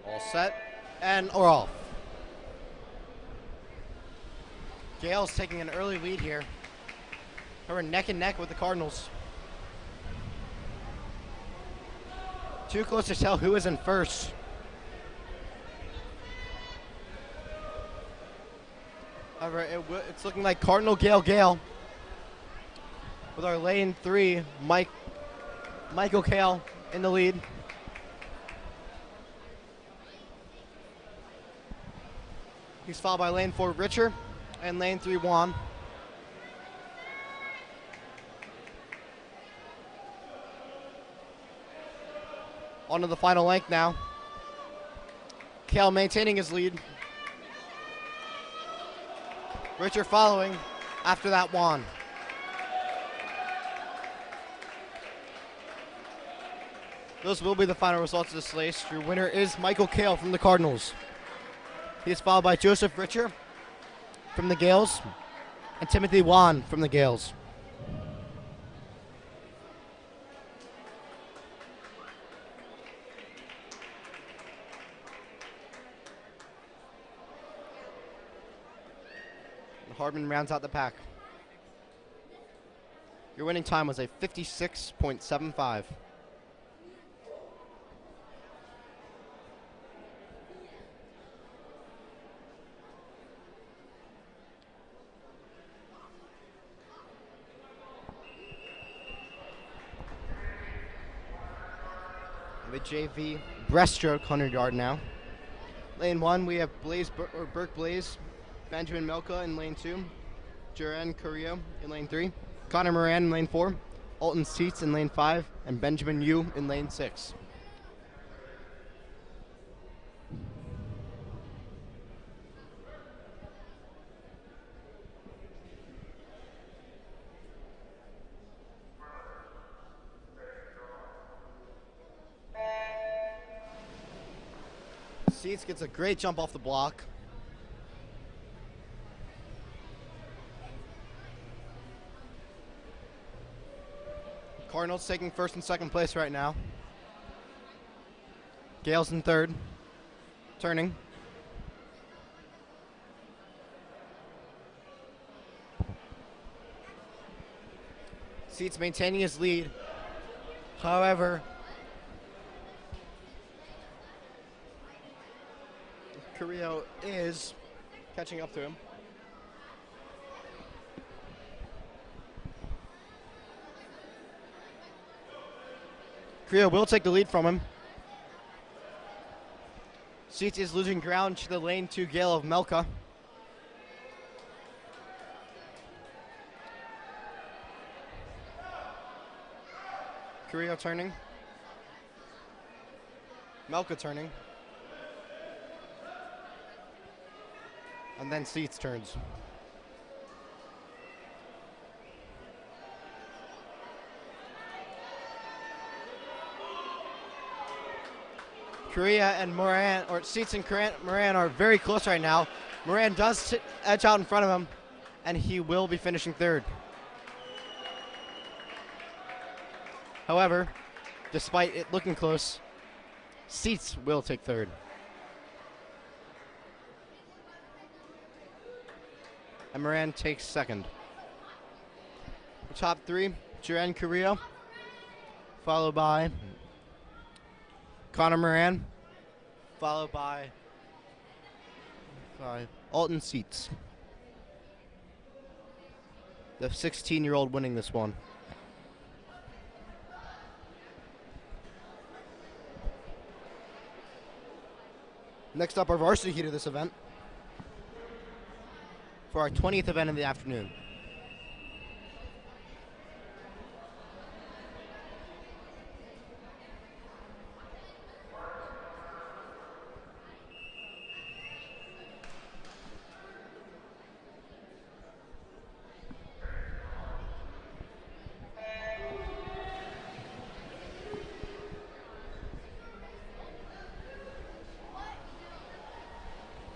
All set, and we're off. Gale's taking an early lead here. We're neck and neck with the Cardinals. Too close to tell who is in first. However, it's looking like Cardinal Gale. With our lane 3, Michael Kale in the lead. He's followed by lane 4, Richard, and lane 3, Juan. On to the final length now. Kale maintaining his lead. Richard following after that, Juan. Those will be the final results of this race. Your winner is Michael Kale from the Cardinals. He is followed by Joseph Richer from the Gales and Timothy Juan from the Gales. Hardman rounds out the pack. Your winning time was a 56.75. The JV breaststroke 100-yard now. Lane 1, we have Burke Blaze, Benjamin Melka in lane 2, Jaren Carrillo in lane 3, Connor Moran in lane 4, Alton Seats in lane 5, and Benjamin Yu in lane 6. Seats gets a great jump off the block. Cardinals taking first and second place right now. Gale's in third. Turning. Seats maintaining his lead. However, Carrillo is catching up to him. Carrillo will take the lead from him. Seats is losing ground to the lane 2 Gale of Melka. Carrillo turning. Melka turning. And then seats turns. Korea and Moran, or Seats and Moran are very close right now. Moran does edge out in front of him, and he will be finishing third. However, despite it looking close, Seats will take third. And Moran takes second. The top three, Jiren Korea, followed by Connor Moran, followed by Alton Seats. The 16-year-old winning this one. Next up, our varsity heat of this event for our 20th event in the afternoon.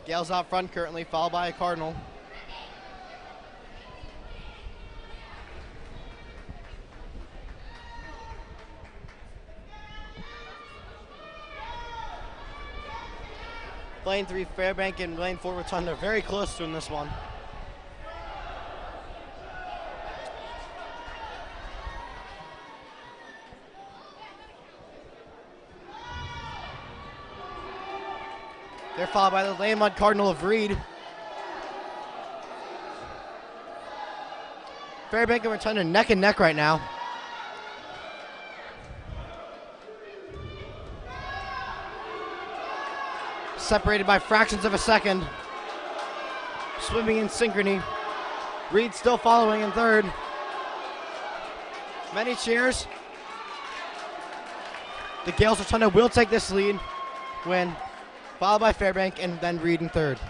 Gale's out front currently, followed by a Cardinal. Lane 3, Fairbank, and Lane 4, Rotunda very close to in this one. They're followed by the Lane 1 Cardinal of Reed. Fairbank and Rotunda neck and neck right now. Separated by fractions of a second. Swimming in synchrony. Reed still following in third. Many cheers. The Gales Rotunda will take this lead win, followed by Fairbank and then Reed in third.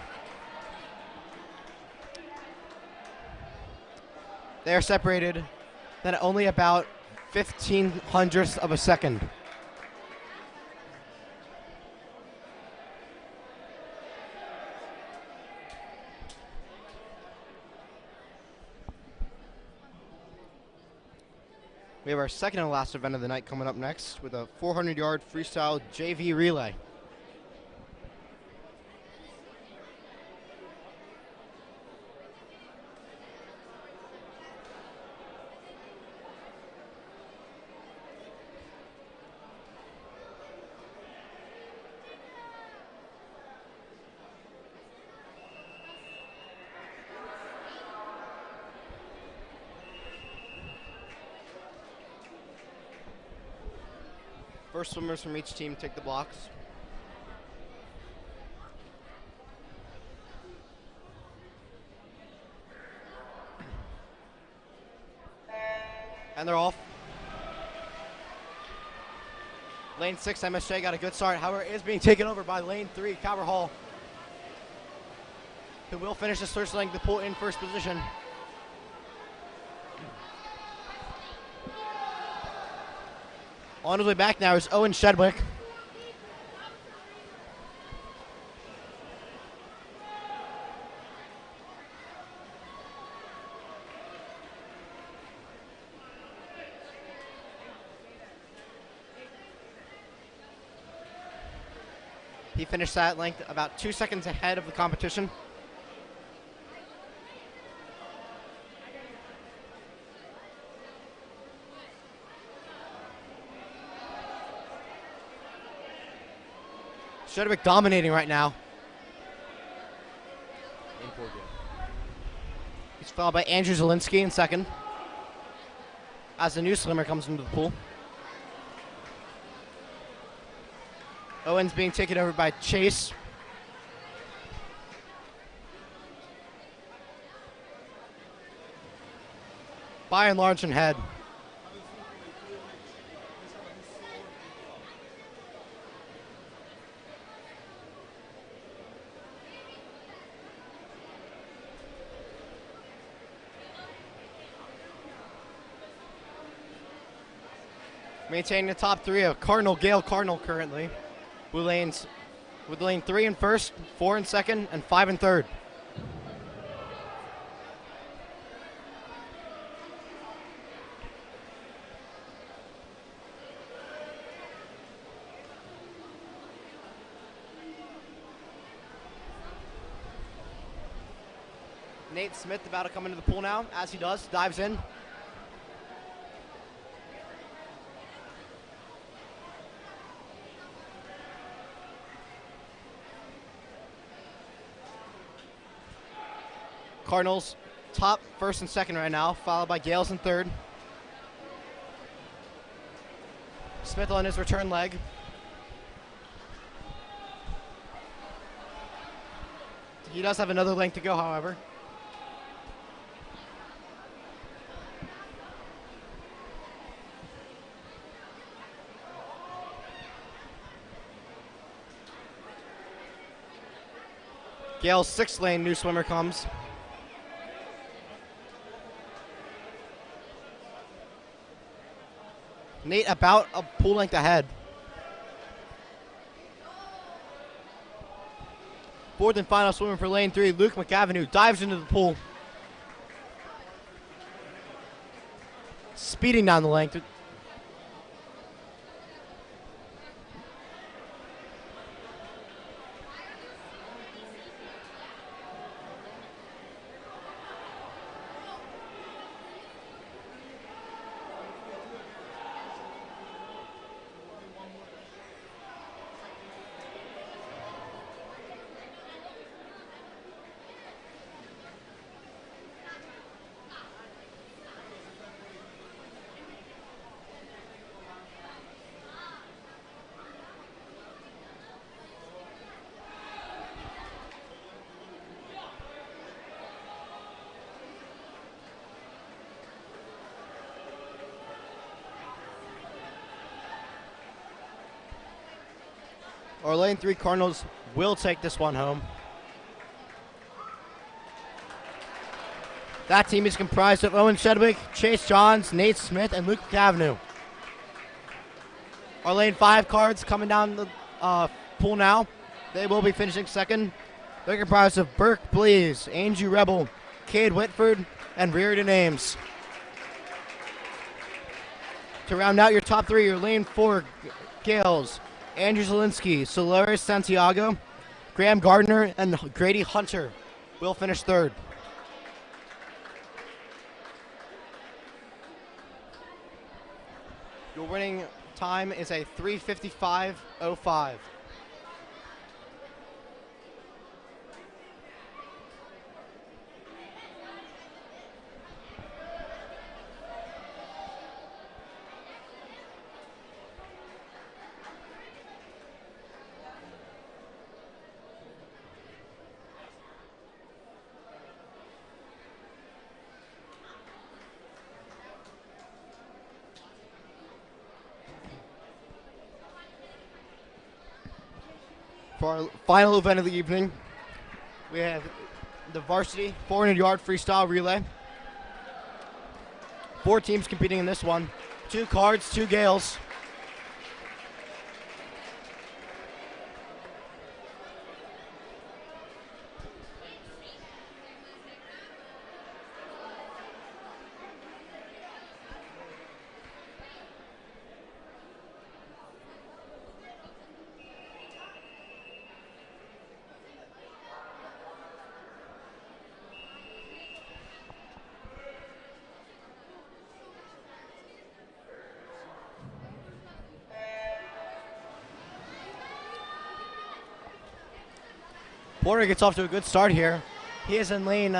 They are separated then at only about 15 hundredths of a second. We have our second and last event of the night coming up next with a 400-yard freestyle JV relay. First swimmers from each team take the blocks. And they're off. Lane 6, MSJ got a good start. However, it is being taken over by Lane 3, Calvert Hall, who will finish this first leg to pull in first position. On his way back now is Owen Shedwick. He finished that length about 2 seconds ahead of the competition. Shedwick dominating right now. He's followed by Andrew Zielinski in second, as the new swimmer comes into the pool. Owen's being taken over by Chase. By and large in head. Maintaining the top three of Cardinal, Gale Cardinal currently. Blue lanes with lane 3 in first, 4 in second, and 5 in third. Nate Smith about to come into the pool now. As he does, dives in. Cardinals top first and second right now, followed by Gales in third. Smith on his return leg. He does have another length to go, however. Gale's 6th lane new swimmer comes. Nate about a pool length ahead. 4th and final swimmer for lane 3, Luke McAvenue dives into the pool. Speeding down the length. Our lane 3 Cardinals will take this one home. That team is comprised of Owen Shedwick, Chase Johns, Nate Smith, and Luke McAvenue. Our lane 5 cards coming down the pool now. They will be finishing second. They're comprised of Burke Blees, Angie Rebel, Cade Whitford, and Reardon Ames. To round out your top 3, your lane 4 Gales, Andrew Zielinski, Solaris Santiago, Graham Gardner, and Grady Hunter will finish third. Your winning time is a 3:55.05. For our final event of the evening, we have the varsity 400-yard freestyle relay. 4 teams competing in this one. 2 cards, 2 Gales. Porter gets off to a good start here. He is in lane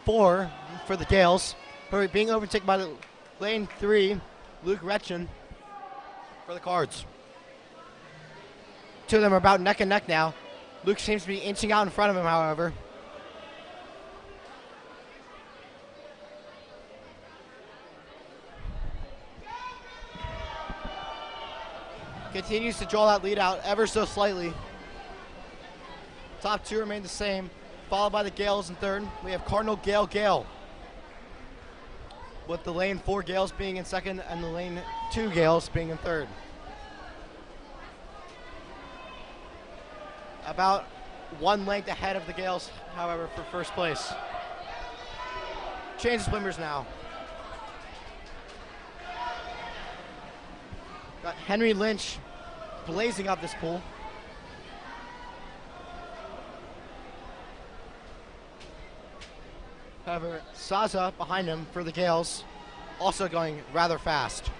4 for the Gales, being overtaken by the lane 3, Luke Retchen for the Cards. 2 of them are about neck and neck now. Luke seems to be inching out in front of him, however. Continues to draw that lead out ever so slightly. Top 2 remain the same, followed by the Gales in third. We have Cardinal, Gale, Gale. with the lane 4 Gales being in second and the lane 2 Gales being in third. About 1 length ahead of the Gales, however, for first place. Change of swimmers now. Got Henry Lynch blazing up this pool. However, Saza behind him for the Gales, also going rather fast.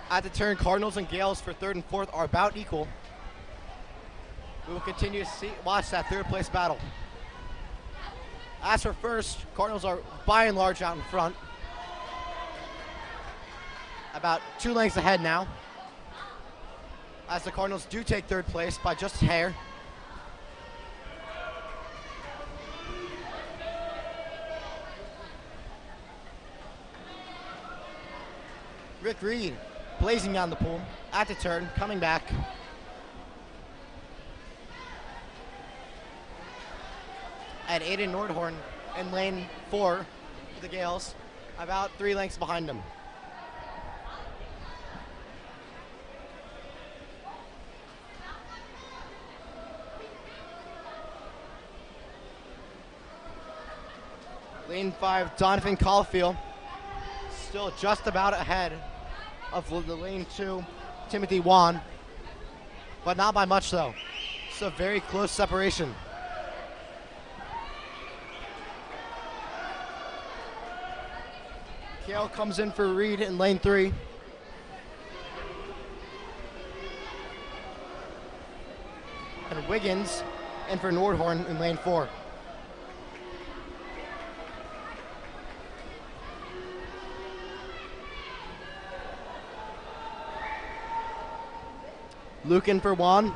At the turn, Cardinals and Gales for third and fourth are about equal. We will continue to watch that third place battle. As for first, Cardinals are by and large out in front. About 2 lengths ahead now, as the Cardinals do take third place by just a hair. Rick Reed blazing down the pool at the turn, coming back. And Aiden Nordhorn in lane 4 for the Gales, about 3 lengths behind him. Lane 5, Donovan Caulfield, still just about ahead of the lane 2, Timothy Wan, but not by much though. It's a very close separation. Kale comes in for Reed in lane 3. And Wiggins in for Nordhorn in lane 4. Luke in for Juan,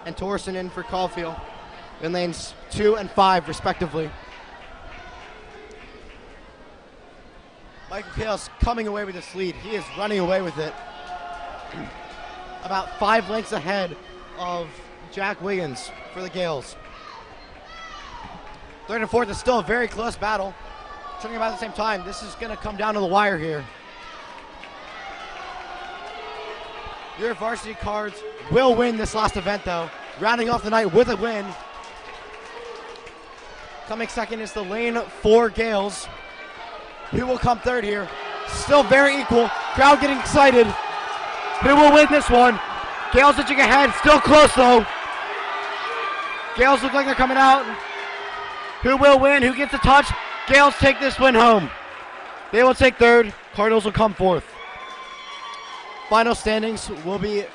and Torsen in for Caulfield in lanes 2 and 5, respectively. Michael Kale's coming away with this lead. He is running away with it. About 5 lengths ahead of Jack Wiggins for the Gales. Third and fourth is still a very close battle. Turning about at the same time, this is going to come down to the wire here. Your varsity Cards will win this last event, though, rounding off the night with a win. Coming second is the lane 4 Gales. Who will come third here? Still very equal. Crowd getting excited. Who will win this one? Gales edging ahead. Still close, though. Gales look like they're coming out. Who will win? Who gets the touch? Gales take this win home. They will take third. Cardinals will come fourth. Final standings will be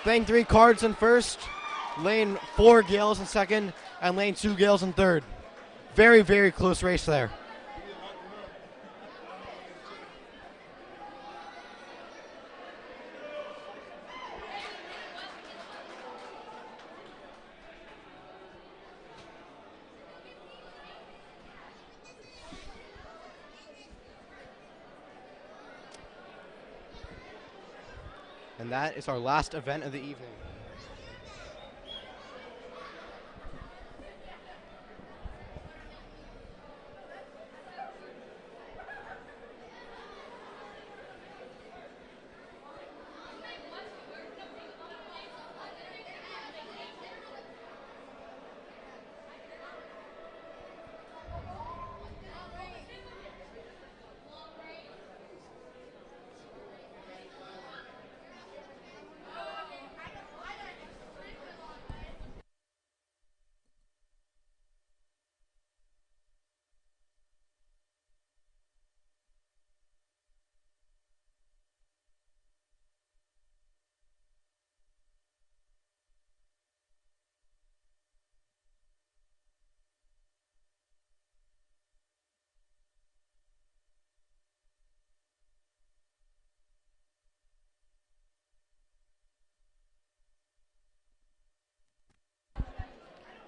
lane 3 Cards in first, lane 4 Gales in second, and lane 2 Gales in third. Very, very close race there. And that is our last event of the evening.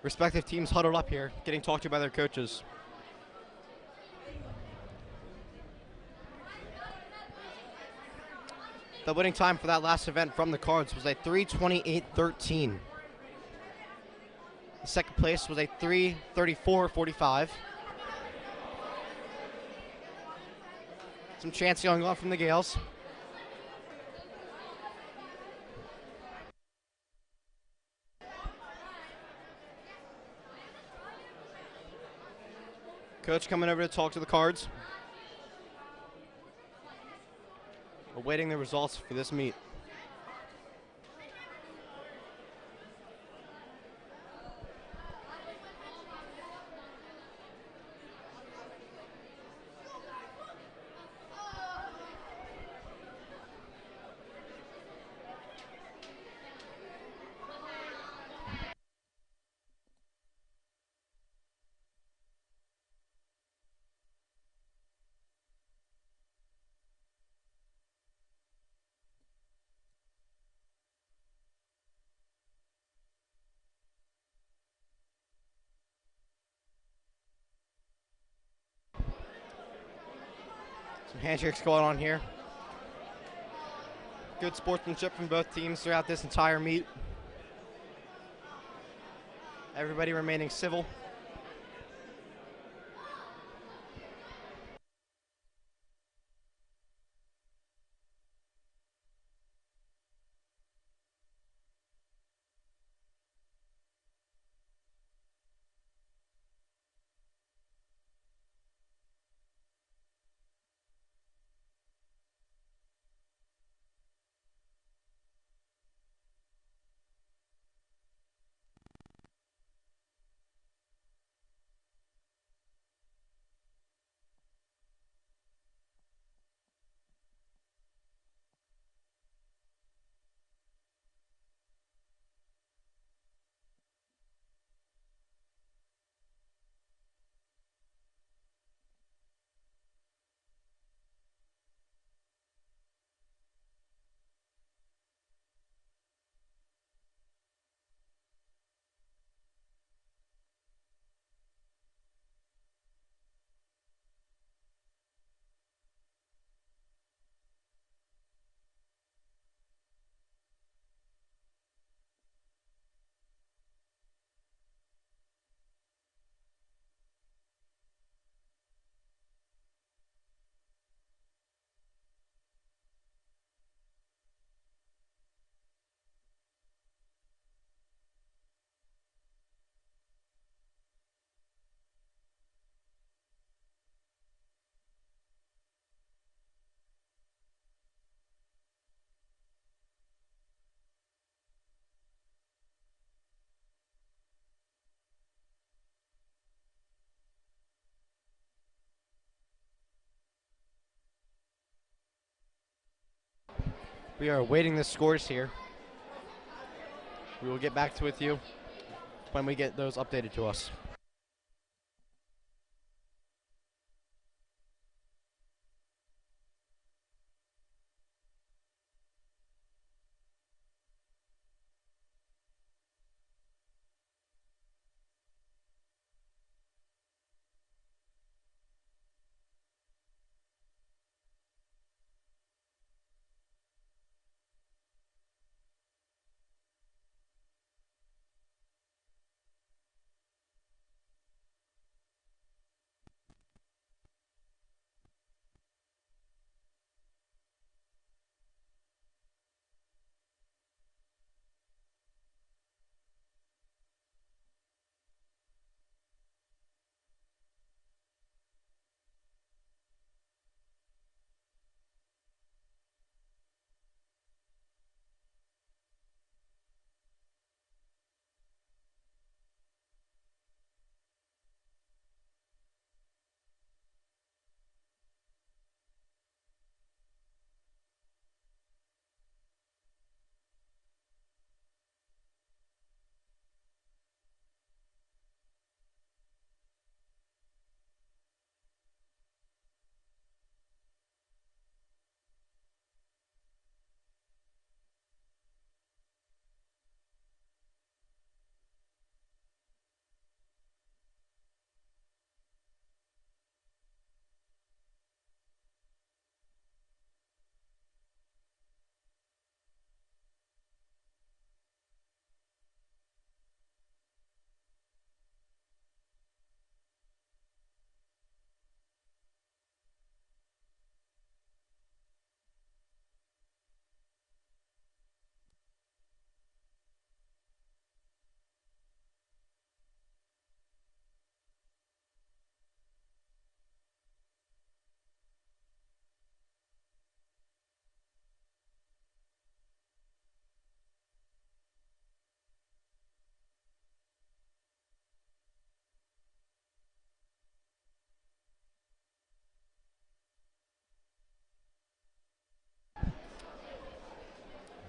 Respective teams huddled up here, getting talked to by their coaches. The winning time for that last event from the Cards was a 3:28.13. The second place was a 3:34.45. Some chance going on from the Gales. Coach coming over to talk to the Cards. Awaiting the results for this meet. Some handshakes going on here. Good sportsmanship from both teams throughout this entire meet. Everybody remaining civil. We are awaiting the scores here. We will get back to with you when we get those updated to us.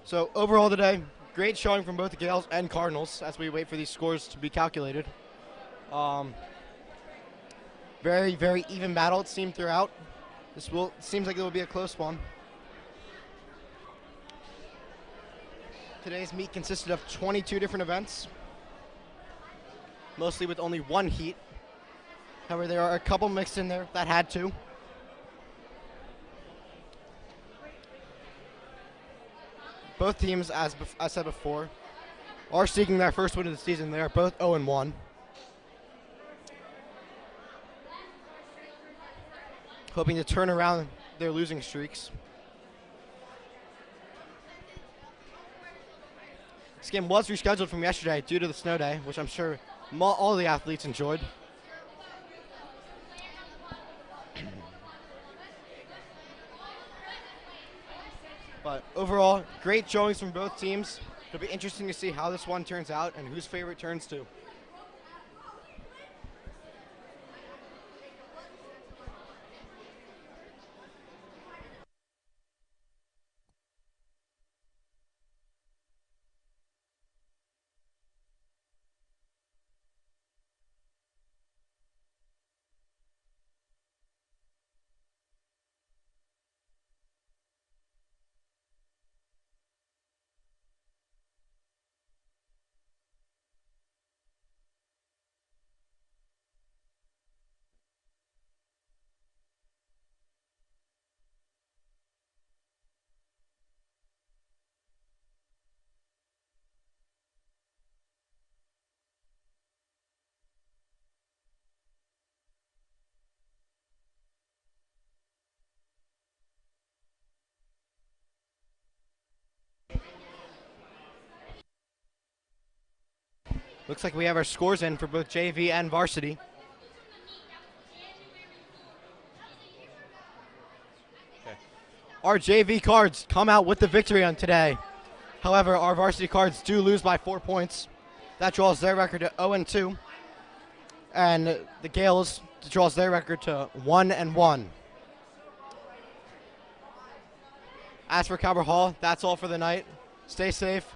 So overall today, great showing from both the Gales and Cardinals as we wait for these scores to be calculated. Very, very even battle it seemed throughout. Seems like it will be a close one. Today's meet consisted of 22 different events, mostly with only one heat. However, there are a couple mixed in there that had to. Both teams, as I said before, are seeking their first win of the season. They are both 0-1. Hoping to turn around their losing streaks. This game was rescheduled from yesterday due to the snow day, which I'm sure all the athletes enjoyed. But overall, great showings from both teams. It'll be interesting to see how this one turns out and whose favorite turns to. Looks like we have our scores in for both JV and varsity. Okay. Our JV cards come out with the victory on today. However, our varsity cards do lose by 4 points. That draws their record to 0-2. And the Gales draws their record to 1-1. As for Cabral Hall, that's all for the night. Stay safe.